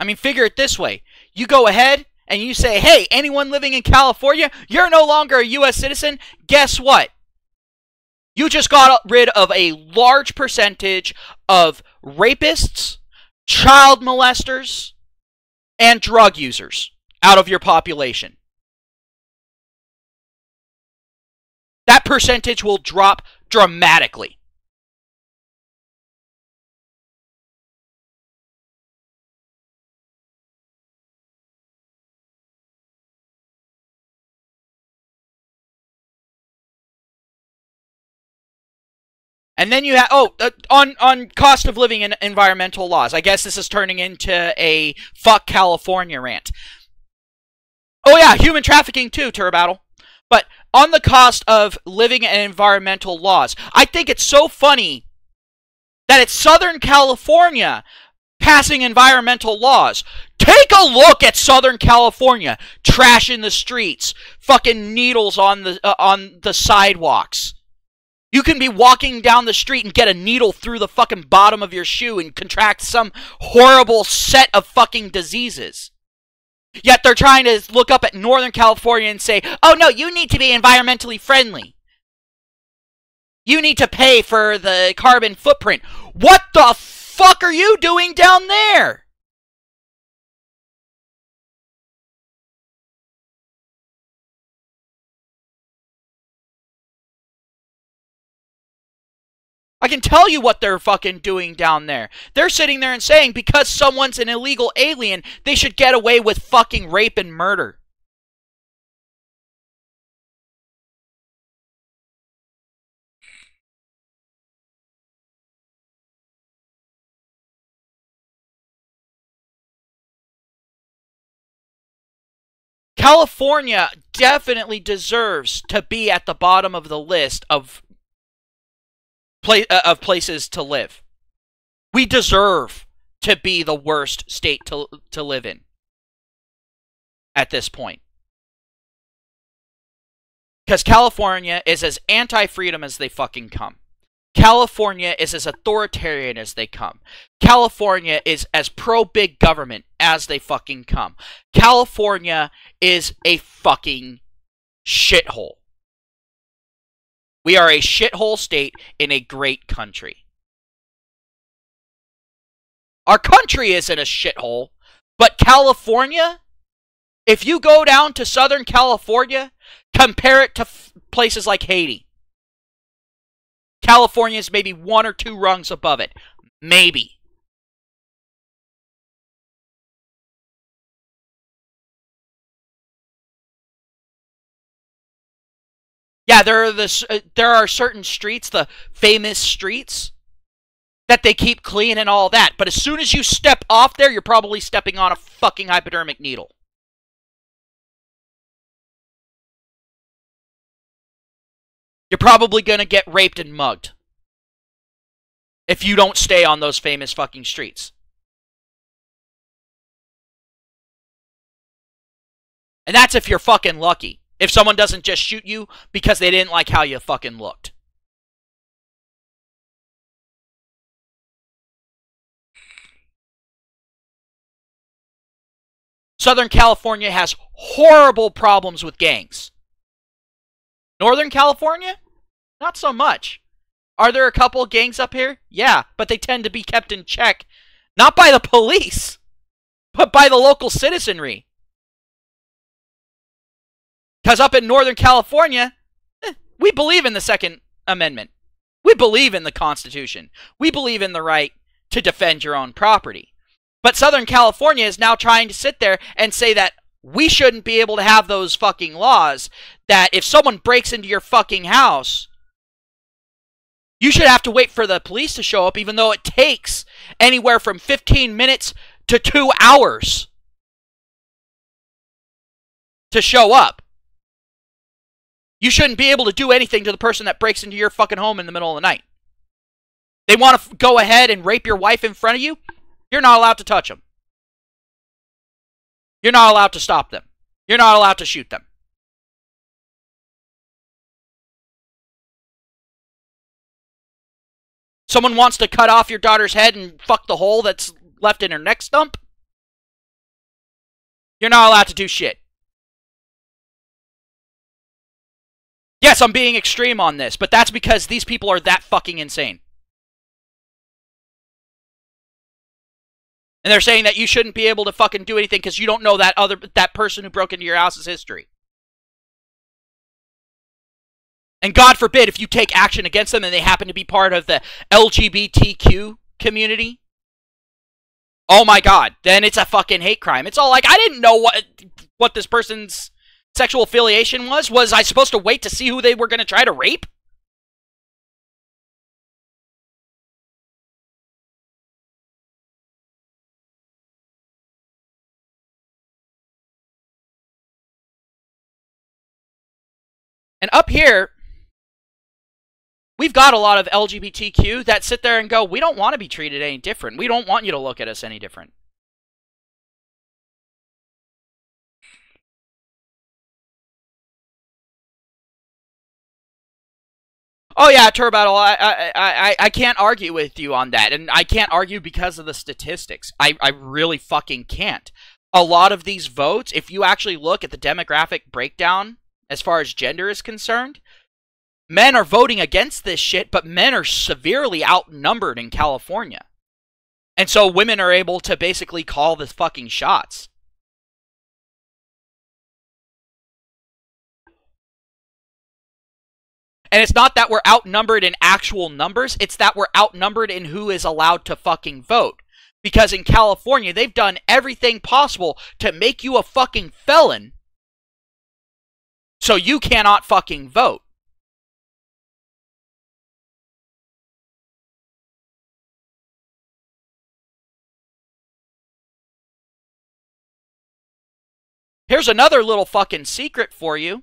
I mean, figure it this way. You go ahead and you say, hey, anyone living in California, you're no longer a U.S. citizen. Guess what? You just got rid of a large percentage of rapists, child molesters, and drug users out of your population. That percentage will drop dramatically. And then you have, on cost of living and environmental laws. I guess this is turning into a fuck California rant. Oh yeah, human trafficking too, Turbattle. But on the cost of living and environmental laws, I think it's so funny that it's Southern California passing environmental laws. Take a look at Southern California. Trash in the streets. Fucking needles on the sidewalks. You can be walking down the street and get a needle through the fucking bottom of your shoe and contract some horrible set of fucking diseases. Yet they're trying to look up at Northern California and say, oh no, you need to be environmentally friendly. You need to pay for the carbon footprint. What the fuck are you doing down there? I can tell you what they're fucking doing down there. They're sitting there and saying because someone's an illegal alien, they should get away with fucking rape and murder. California definitely deserves to be at the bottom of the list of places to live. We deserve to be the worst state to live in at this point. Because California is as anti-freedom as they fucking come. California is as authoritarian as they come. California is as pro-big government as they fucking come. California is a fucking shithole. We are a shithole state in a great country. Our country isn't a shithole, but California, if you go down to Southern California, compare it to places like Haiti. California is maybe 1 or 2 rungs above it. Maybe. Yeah, there are certain streets, the famous streets, that they keep clean and all that. But as soon as you step off there, you're probably stepping on a fucking hypodermic needle. You're probably gonna get raped and mugged if you don't stay on those famous fucking streets. And that's if you're fucking lucky. If someone doesn't just shoot you because they didn't like how you fucking looked. Southern California has horrible problems with gangs. Northern California? Not so much. Are there a couple of gangs up here? Yeah, but they tend to be kept in check. Not by the police, but by the local citizenry. Because up in Northern California, we believe in the Second Amendment. We believe in the Constitution. We believe in the right to defend your own property. But Southern California is now trying to sit there and say that we shouldn't be able to have those fucking laws, that if someone breaks into your fucking house, you should have to wait for the police to show up, even though it takes anywhere from 15 minutes to 2 hours to show up. You shouldn't be able to do anything to the person that breaks into your fucking home in the middle of the night. They want to go ahead and rape your wife in front of you? You're not allowed to touch them. You're not allowed to stop them. You're not allowed to shoot them. Someone wants to cut off your daughter's head and fuck the hole that's left in her neck stump? You're not allowed to do shit. Yes, I'm being extreme on this, but that's because these people are that fucking insane. And they're saying that you shouldn't be able to fucking do anything because you don't know that person who broke into your house's history. And God forbid if you take action against them and they happen to be part of the LGBTQ community. Oh my God, then it's a fucking hate crime. It's all like, I didn't know what this person's sexual affiliation was. Was I supposed to wait to see who they were going to try to rape? And up here, we've got a lot of LGBTQ that sit there and go, we don't want to be treated any different. We don't want you to look at us any different. Oh yeah, Turbattle, I can't argue with you on that. And I can't argue because of the statistics. I really fucking can't. A lot of these votes, if you actually look at the demographic breakdown as far as gender is concerned, men are voting against this shit, but men are severely outnumbered in California. And so women are able to basically call the fucking shots. And it's not that we're outnumbered in actual numbers, it's that we're outnumbered in who is allowed to fucking vote. Because in California, they've done everything possible to make you a fucking felon so you cannot fucking vote. Here's another little fucking secret for you.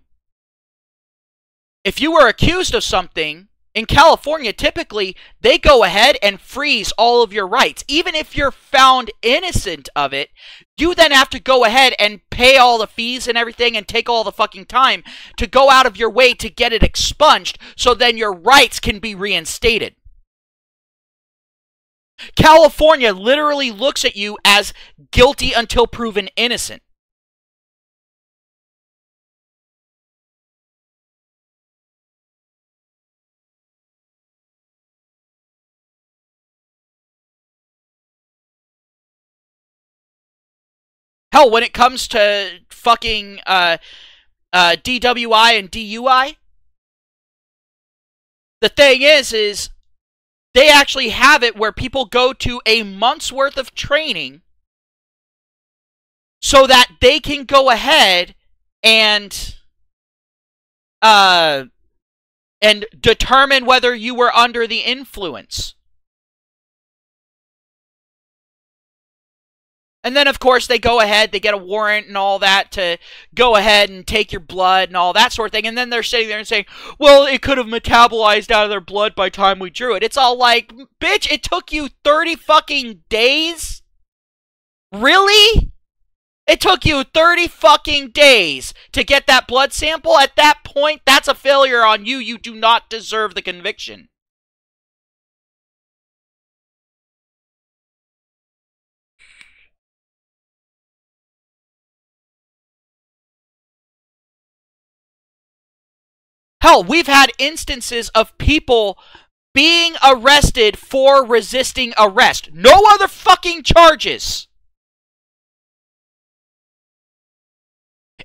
If you were accused of something, in California, typically, they go ahead and freeze all of your rights. Even if you're found innocent of it, you then have to go ahead and pay all the fees and everything and take all the fucking time to go out of your way to get it expunged so then your rights can be reinstated. California literally looks at you as guilty until proven innocent. Hell, when it comes to fucking DWI and DUI, the thing is they actually have it where people go to a month's worth of training so that they can go ahead and determine whether you were under the influence. And then, of course, they go ahead, they get a warrant and all that to go ahead and take your blood and all that sort of thing. And then they're sitting there and saying, well, it could have metabolized out of their blood by the time we drew it. It's all like, bitch, it took you 30 fucking days? Really? It took you 30 fucking days to get that blood sample? At that point, that's a failure on you. You do not deserve the conviction. Hell, we've had instances of people being arrested for resisting arrest. No other fucking charges.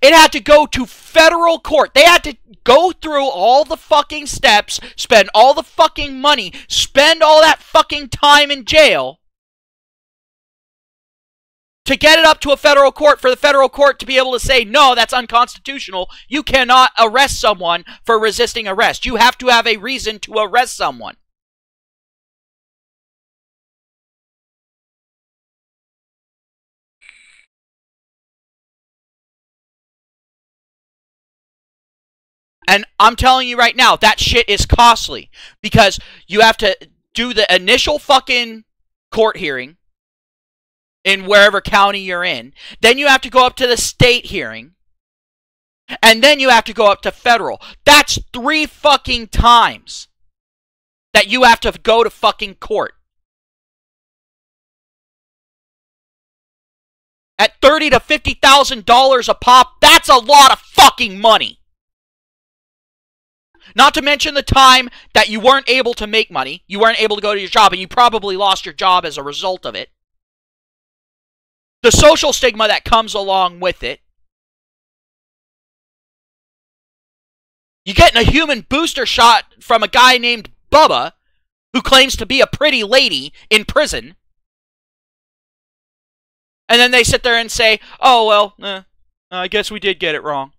It had to go to federal court. They had to go through all the fucking steps, spend all the fucking money, spend all that fucking time in jail to get it up to a federal court, for the federal court to be able to say, no, that's unconstitutional. You cannot arrest someone for resisting arrest. You have to have a reason to arrest someone. And I'm telling you right now, that shit is costly. Because you have to do the initial fucking court hearing in wherever county you're in. Then you have to go up to the state hearing. And then you have to go up to federal. That's 3 fucking times that you have to go to fucking court. At $30,000 to $50,000 a pop, that's a lot of fucking money. Not to mention the time that you weren't able to make money, you weren't able to go to your job, and you probably lost your job as a result of it. The social stigma that comes along with it. You're getting a human booster shot from a guy named Bubba, who claims to be a pretty lady in prison. And then they sit there and say, oh, well, I guess we did get it wrong.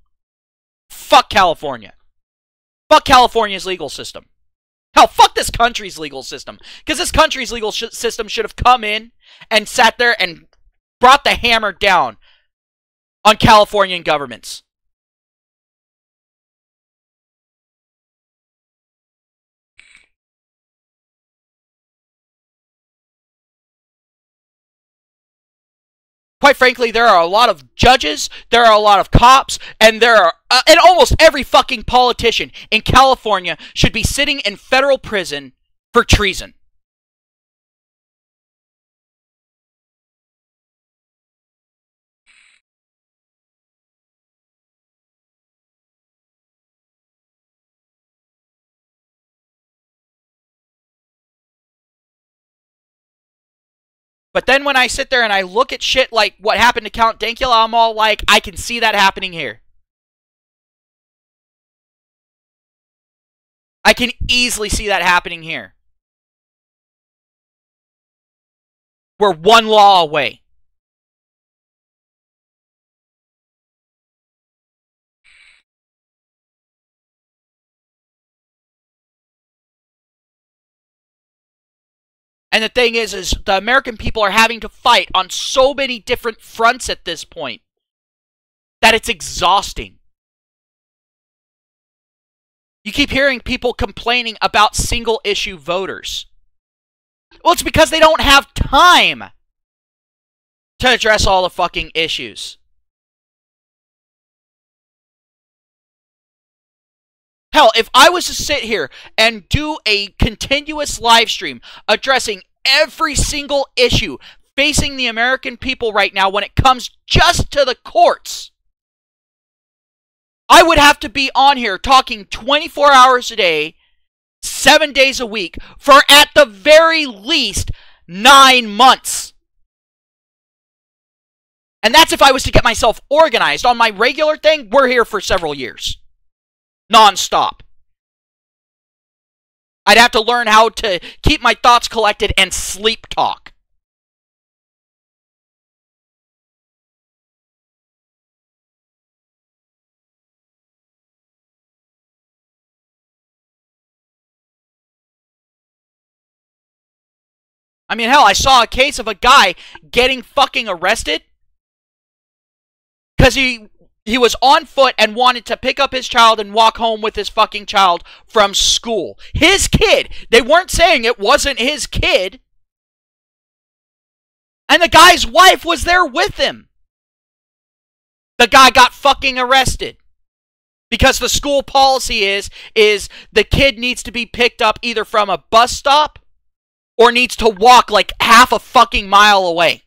Fuck California. Fuck California's legal system. Hell, fuck this country's legal system. Because this country's legal system should have come in and sat there and brought the hammer down on Californian governments. Quite frankly, there are a lot of judges, there are a lot of cops, and there are, and almost every fucking politician in California should be sitting in federal prison for treason. But then when I sit there and I look at shit like what happened to Count Dankula, I'm all like, I can see that happening here. I can easily see that happening here. We're one law away. And the thing is the American people are having to fight on so many different fronts at this point that it's exhausting. You keep hearing people complaining about single-issue voters. Well, it's because they don't have time to address all the fucking issues. Hell, if I was to sit here and do a continuous live stream addressing every single issue facing the American people right now when it comes just to the courts, I would have to be on here talking 24 hours a day, 7 days a week, for at the very least 9 months. And that's if I was to get myself organized. On my regular thing, we're here for several years. Non-stop. I'd have to learn how to keep my thoughts collected and sleep talk. I mean, hell, I saw a case of a guy getting fucking arrested because he was on foot and wanted to pick up his child and walk home with his fucking child from school. His kid. They weren't saying it wasn't his kid. And the guy's wife was there with him. The guy got fucking arrested. Because the school policy is the kid needs to be picked up either from a bus stop or needs to walk like half a fucking mile away.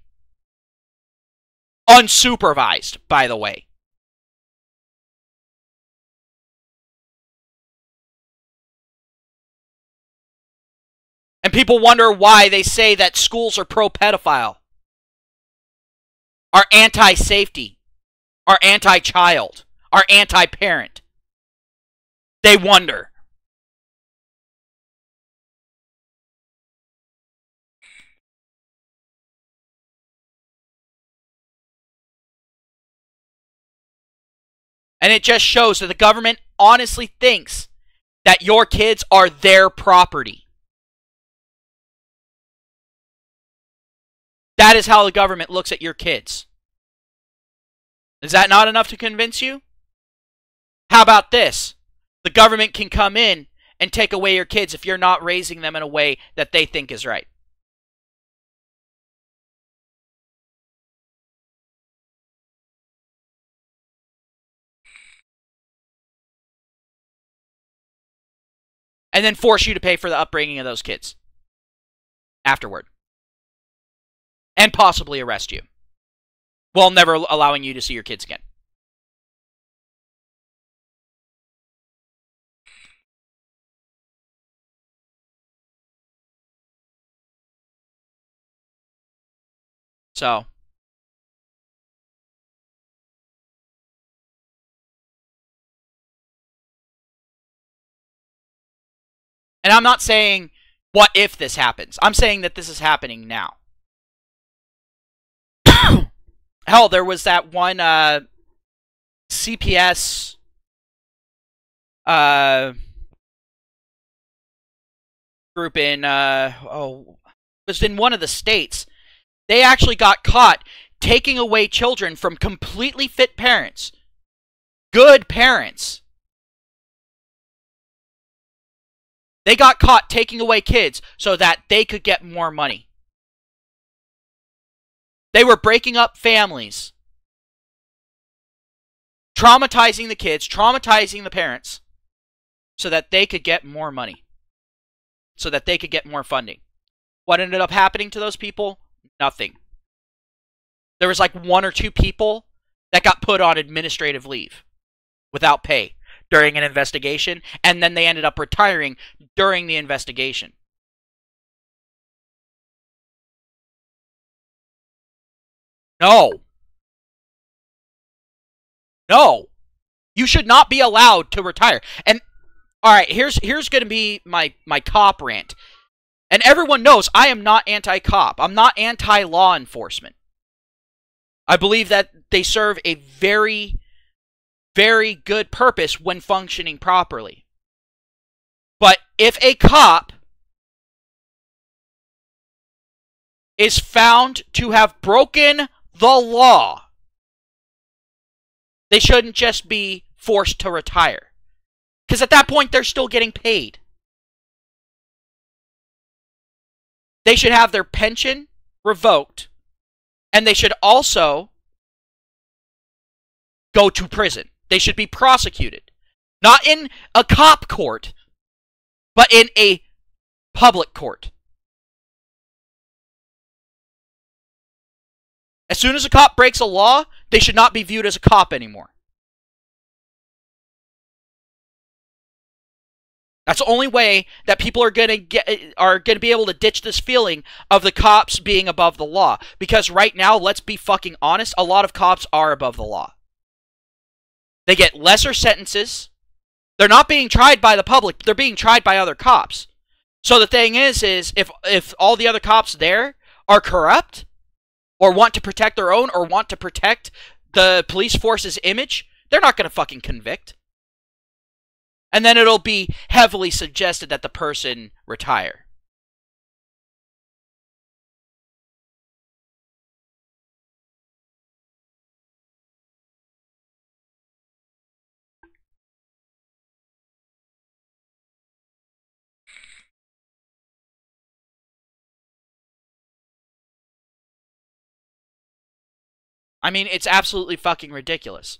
Unsupervised, by the way. And people wonder why they say that schools are pro-pedophile. Are anti-safety. are anti-child, are anti-parent. They wonder. And it just shows that the government honestly thinks that your kids are their property. That is how the government looks at your kids. Is that not enough to convince you? How about this? The government can come in and take away your kids if you're not raising them in a way that they think is right. And then force you to pay for the upbringing of those kids afterward. And possibly arrest you, while never allowing you to see your kids again. So, and I'm not saying, what if this happens? I'm saying that this is happening now. Hell, there was that one CPS group in, it was in one of the states. They actually got caught taking away children from completely fit parents. Good parents. They got caught taking away kids so that they could get more money. They were breaking up families. Traumatizing the kids, traumatizing the parents, so that they could get more money. So that they could get more funding. What ended up happening to those people? Nothing. There was like 1 or 2 people that got put on administrative leave without pay during an investigation, and then they ended up retiring during the investigation. No. No. You should not be allowed to retire. And, alright, here's going to be my cop rant. And everyone knows I am not anti-cop. I'm not anti-law enforcement. I believe that they serve a very, very good purpose when functioning properly. But if a cop is found to have broken the law, they shouldn't just be forced to retire. Because at that point, they're still getting paid. They should have their pension revoked, and they should also go to prison. They should be prosecuted. Not in a cop court, but in a public court. As soon as a cop breaks a law, they should not be viewed as a cop anymore. That's the only way that people are going to be able to ditch this feeling of the cops being above the law. Because right now, let's be fucking honest, a lot of cops are above the law. They get lesser sentences. They're not being tried by the public, they're being tried by other cops. So the thing is if all the other cops there are corrupt, or want to protect their own, or want to protect the police force's image, they're not going to fucking convict. And then it'll be heavily suggested that the person retire. I mean, it's absolutely fucking ridiculous.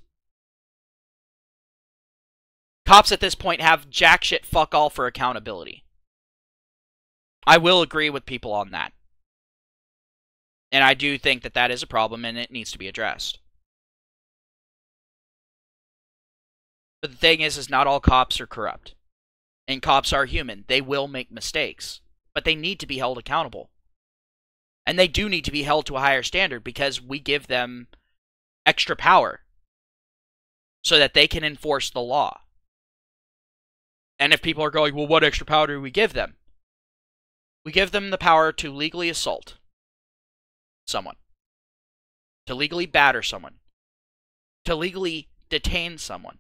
Cops at this point have jack shit fuck all for accountability. I will agree with people on that. And I do think that that is a problem and it needs to be addressed. But the thing is not all cops are corrupt. And cops are human. They will make mistakes. But they need to be held accountable. And they do need to be held to a higher standard because we give them extra power. so that they can enforce the law. And if people are going, well, what extra power do we give them? We give them the power to legally assault someone, to legally batter someone, to legally detain someone,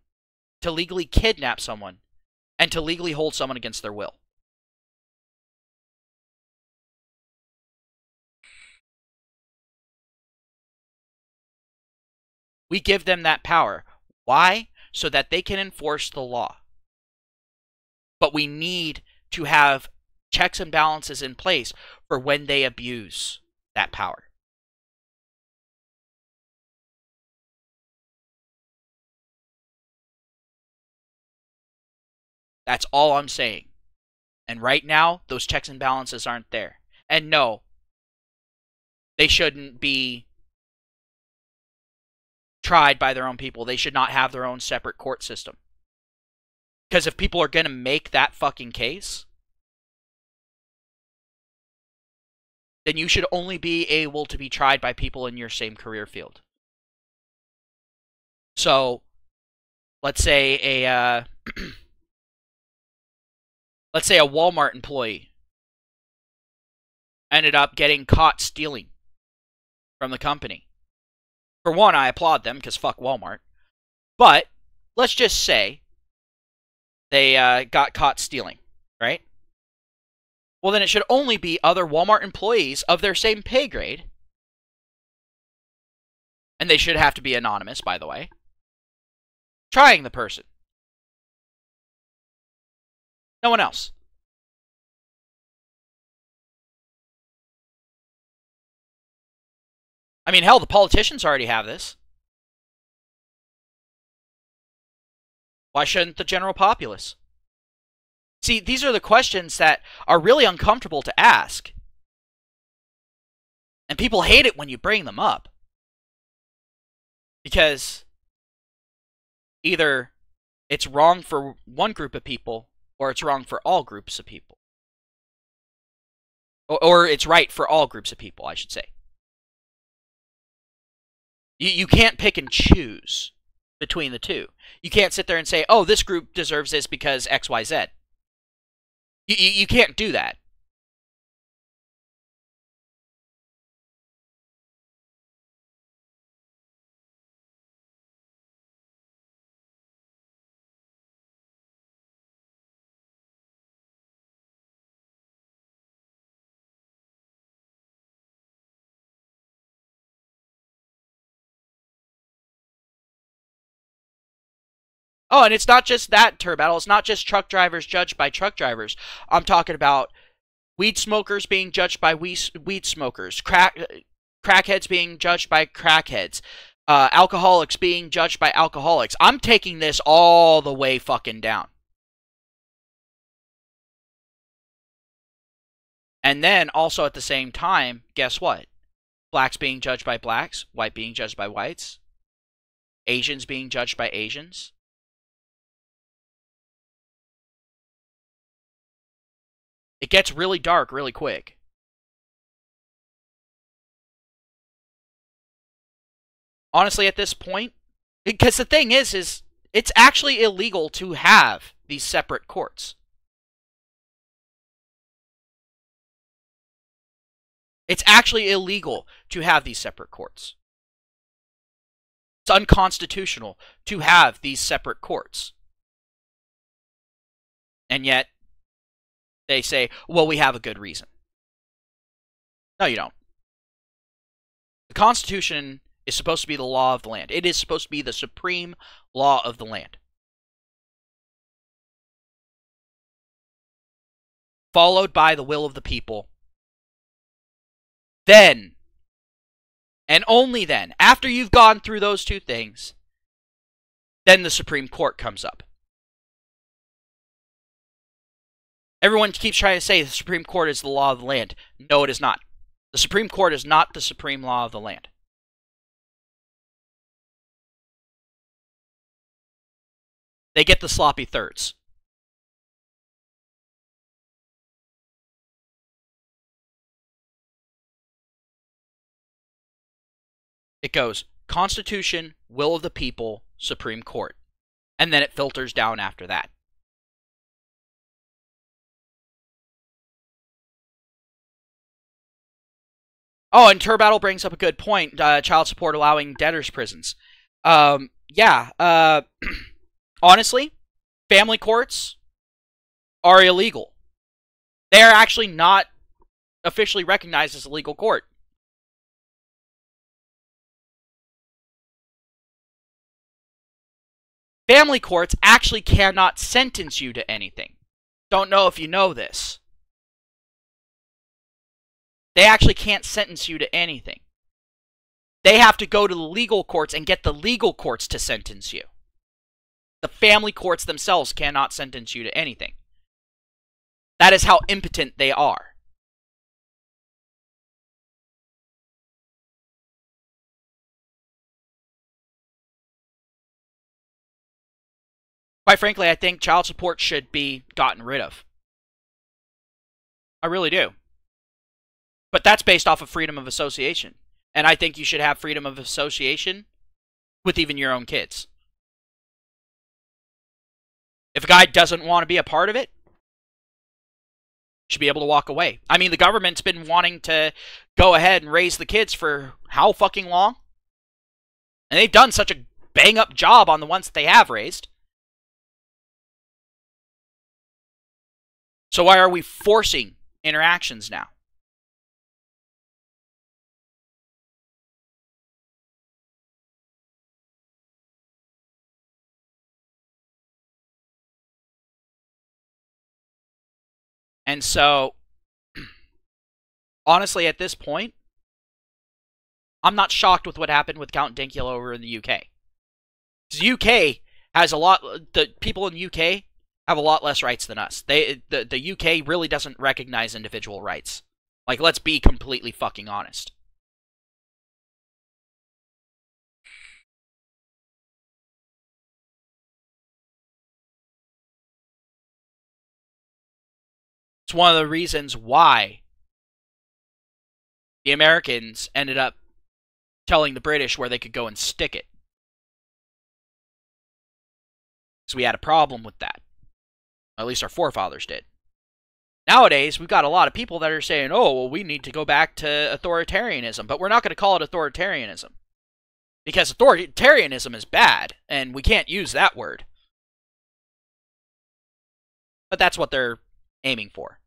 to legally kidnap someone, and to legally hold someone against their will. We give them that power. Why? So that they can enforce the law. But we need to have checks and balances in place for when they abuse that power. That's all I'm saying. And right now, those checks and balances aren't there. And no, they shouldn't be tried by their own people. They should not have their own separate court system. Because if people are going to make that fucking case, then you should only be able to be tried by people in your same career field. So, let's say a let's say a Walmart employee ended up getting caught stealing from the company. For one, I applaud them because fuck Walmart. But let's just say they got caught stealing, right? Well, then it should only be other Walmart employees of their same pay grade. And they should have to be anonymous, by the way. Trying the person. No one else. I mean, hell, the politicians already have this. Why shouldn't the general populace? See, these are the questions that are really uncomfortable to ask. And people hate it when you bring them up. Because either it's wrong for one group of people, or it's wrong for all groups of people. Or it's right for all groups of people, I should say. You can't pick and choose between the two. You can't sit there and say, oh, this group deserves this because X, Y, Z. You can't do that. Oh, and it's not just that, Turbattle. It's not just truck drivers judged by truck drivers. I'm talking about weed smokers being judged by weed smokers, crackheads being judged by crackheads, alcoholics being judged by alcoholics. I'm taking this all the way fucking down. And then also at the same time, guess what? Blacks being judged by blacks, white being judged by whites, Asians being judged by Asians. It gets really dark really quick. Honestly, at this point, because the thing is it's actually illegal to have these separate courts. It's actually illegal to have these separate courts. It's unconstitutional to have these separate courts. And yet, they say, well, we have a good reason. No, you don't. The Constitution is supposed to be the law of the land. It is supposed to be the supreme law of the land. Followed by the will of the people. Then, and only then, after you've gone through those two things, then the Supreme Court comes up. Everyone keeps trying to say the Supreme Court is the law of the land. No, it is not. The Supreme Court is not the supreme law of the land. They get the sloppy thirds. It goes Constitution, will of the people, Supreme Court. And then it filters down after that. Oh, and Turbattle brings up a good point. Child support allowing debtors' prisons. Honestly, family courts are illegal. They are actually not officially recognized as a legal court. Family courts actually cannot sentence you to anything. Don't know if you know this. They actually can't sentence you to anything. They have to go to the legal courts and get the legal courts to sentence you. The family courts themselves cannot sentence you to anything. That is how impotent they are. Quite frankly, I think child support should be gotten rid of. I really do. But that's based off of freedom of association. And I think you should have freedom of association with even your own kids. If a guy doesn't want to be a part of it, should be able to walk away. I mean, the government's been wanting to go ahead and raise the kids for how fucking long? And they've done such a bang-up job on the ones that they have raised. So why are we forcing interactions now? And so, honestly, at this point, I'm not shocked with what happened with Count Dankula over in the UK. Because the UK has a lot... The people in the UK have a lot less rights than us. The UK really doesn't recognize individual rights. Like, let's be completely fucking honest. It's one of the reasons why the Americans ended up telling the British where they could go and stick it. So we had a problem with that. At least our forefathers did. Nowadays, we've got a lot of people that are saying, oh, well, we need to go back to authoritarianism. But we're not going to call it authoritarianism. Because authoritarianism is bad, and we can't use that word. But that's what they're aiming for.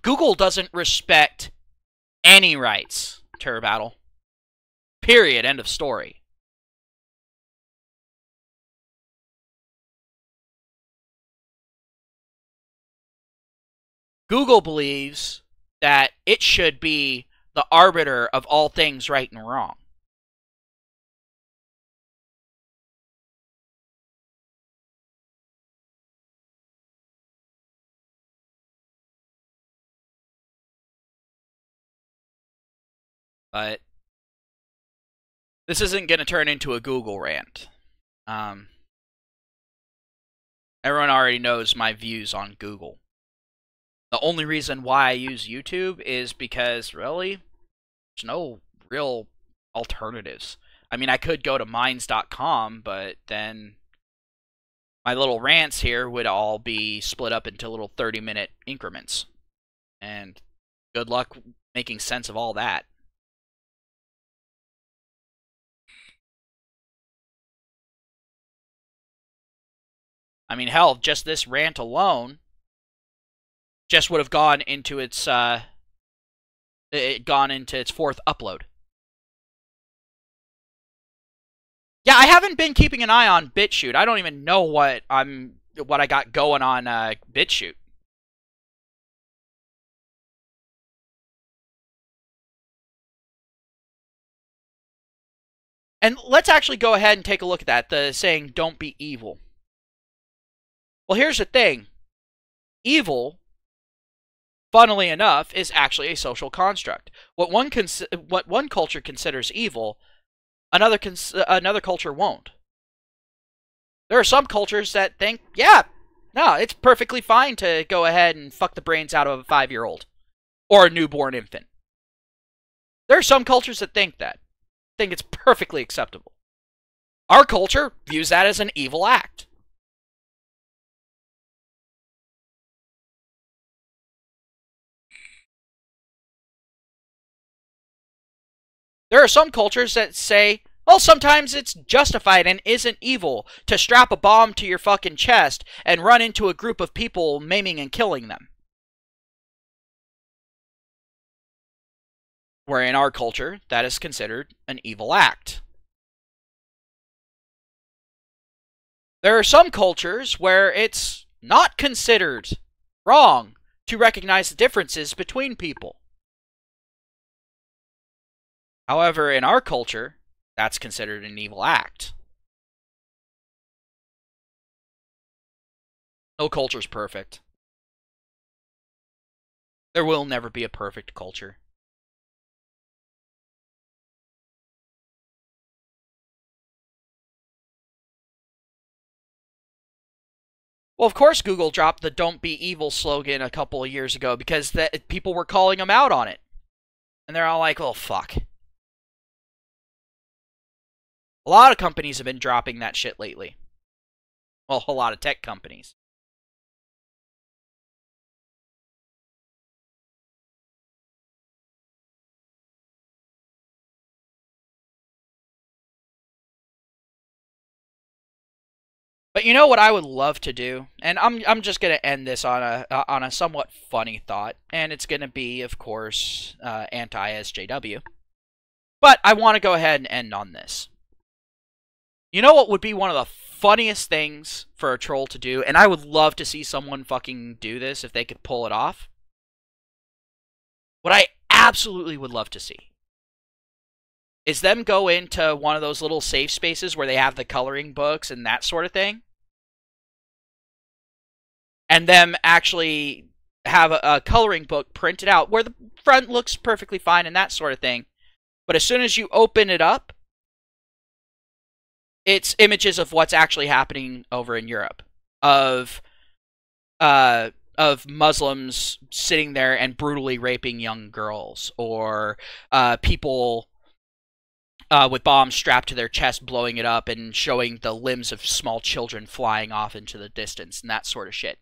Google doesn't respect any rights, Terrorbattle. Period. End of story. Google believes that it should be the arbiter of all things right and wrong. But this isn't going to turn into a Google rant. Everyone already knows my views on Google. The only reason why I use YouTube is because, really, there's no real alternatives. I mean, I could go to minds.com, but then my little rants here would all be split up into little 30-minute increments. And good luck making sense of all that. I mean, hell, just this rant alone just would have gone into its fourth upload. Yeah, I haven't been keeping an eye on BitChute. I don't even know what I got going on BitChute. And let's actually go ahead and take a look at that, the saying, don't be evil. Well, here's the thing. Evil, funnily enough, is actually a social construct. What one culture considers evil, another culture won't. There are some cultures that think, yeah, No, it's perfectly fine to go ahead and fuck the brains out of a 5-year-old or a newborn infant. There are some cultures that think it's perfectly acceptable. Our culture views that as an evil act. There are some cultures that say, well, sometimes it's justified and isn't evil to strap a bomb to your fucking chest and run into a group of people, maiming and killing them. Where in our culture, that is considered an evil act. There are some cultures where it's not considered wrong to recognize the differences between people. However, in our culture, that's considered an evil act. No culture's perfect. There will never be a perfect culture. Well, of course Google dropped the "Don't be evil" slogan a couple of years ago because people were calling them out on it. And they're all like, oh, fuck. A lot of companies have been dropping that shit lately. Well, a lot of tech companies. But you know what I would love to do, and I'm just gonna end this on a somewhat funny thought, and it's gonna be, of course, anti-SJW. But I want to go ahead and end on this. You know what would be one of the funniest things for a troll to do, and I would love to see someone fucking do this if they could pull it off? What I absolutely would love to see is them go into one of those little safe spaces where they have the coloring books and that sort of thing, and them actually have a coloring book printed out where the front looks perfectly fine and that sort of thing, but as soon as you open it up, it's images of what's actually happening over in Europe, of Muslims sitting there and brutally raping young girls, or people with bombs strapped to their chest blowing it up and showing the limbs of small children flying off into the distance and that sort of shit.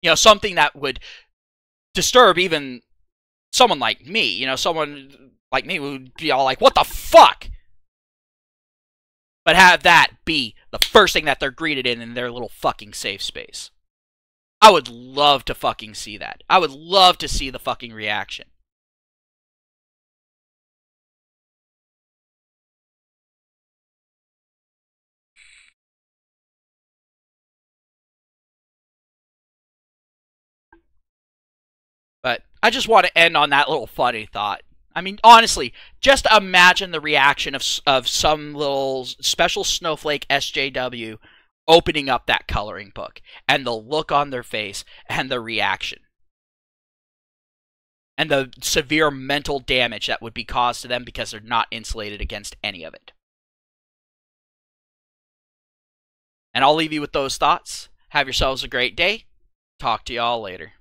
You know, something that would disturb even someone like me. You know, someone like me would be all like, what the fuck? But have that be the first thing that they're greeted in their little fucking safe space. I would love to fucking see that. I would love to see the fucking reaction. But I just want to end on that little funny thought. I mean, honestly, just imagine the reaction of some little special snowflake SJW opening up that coloring book, and the look on their face, and the reaction. And the severe mental damage that would be caused to them because they're not insulated against any of it. And I'll leave you with those thoughts. Have yourselves a great day. Talk to y'all later.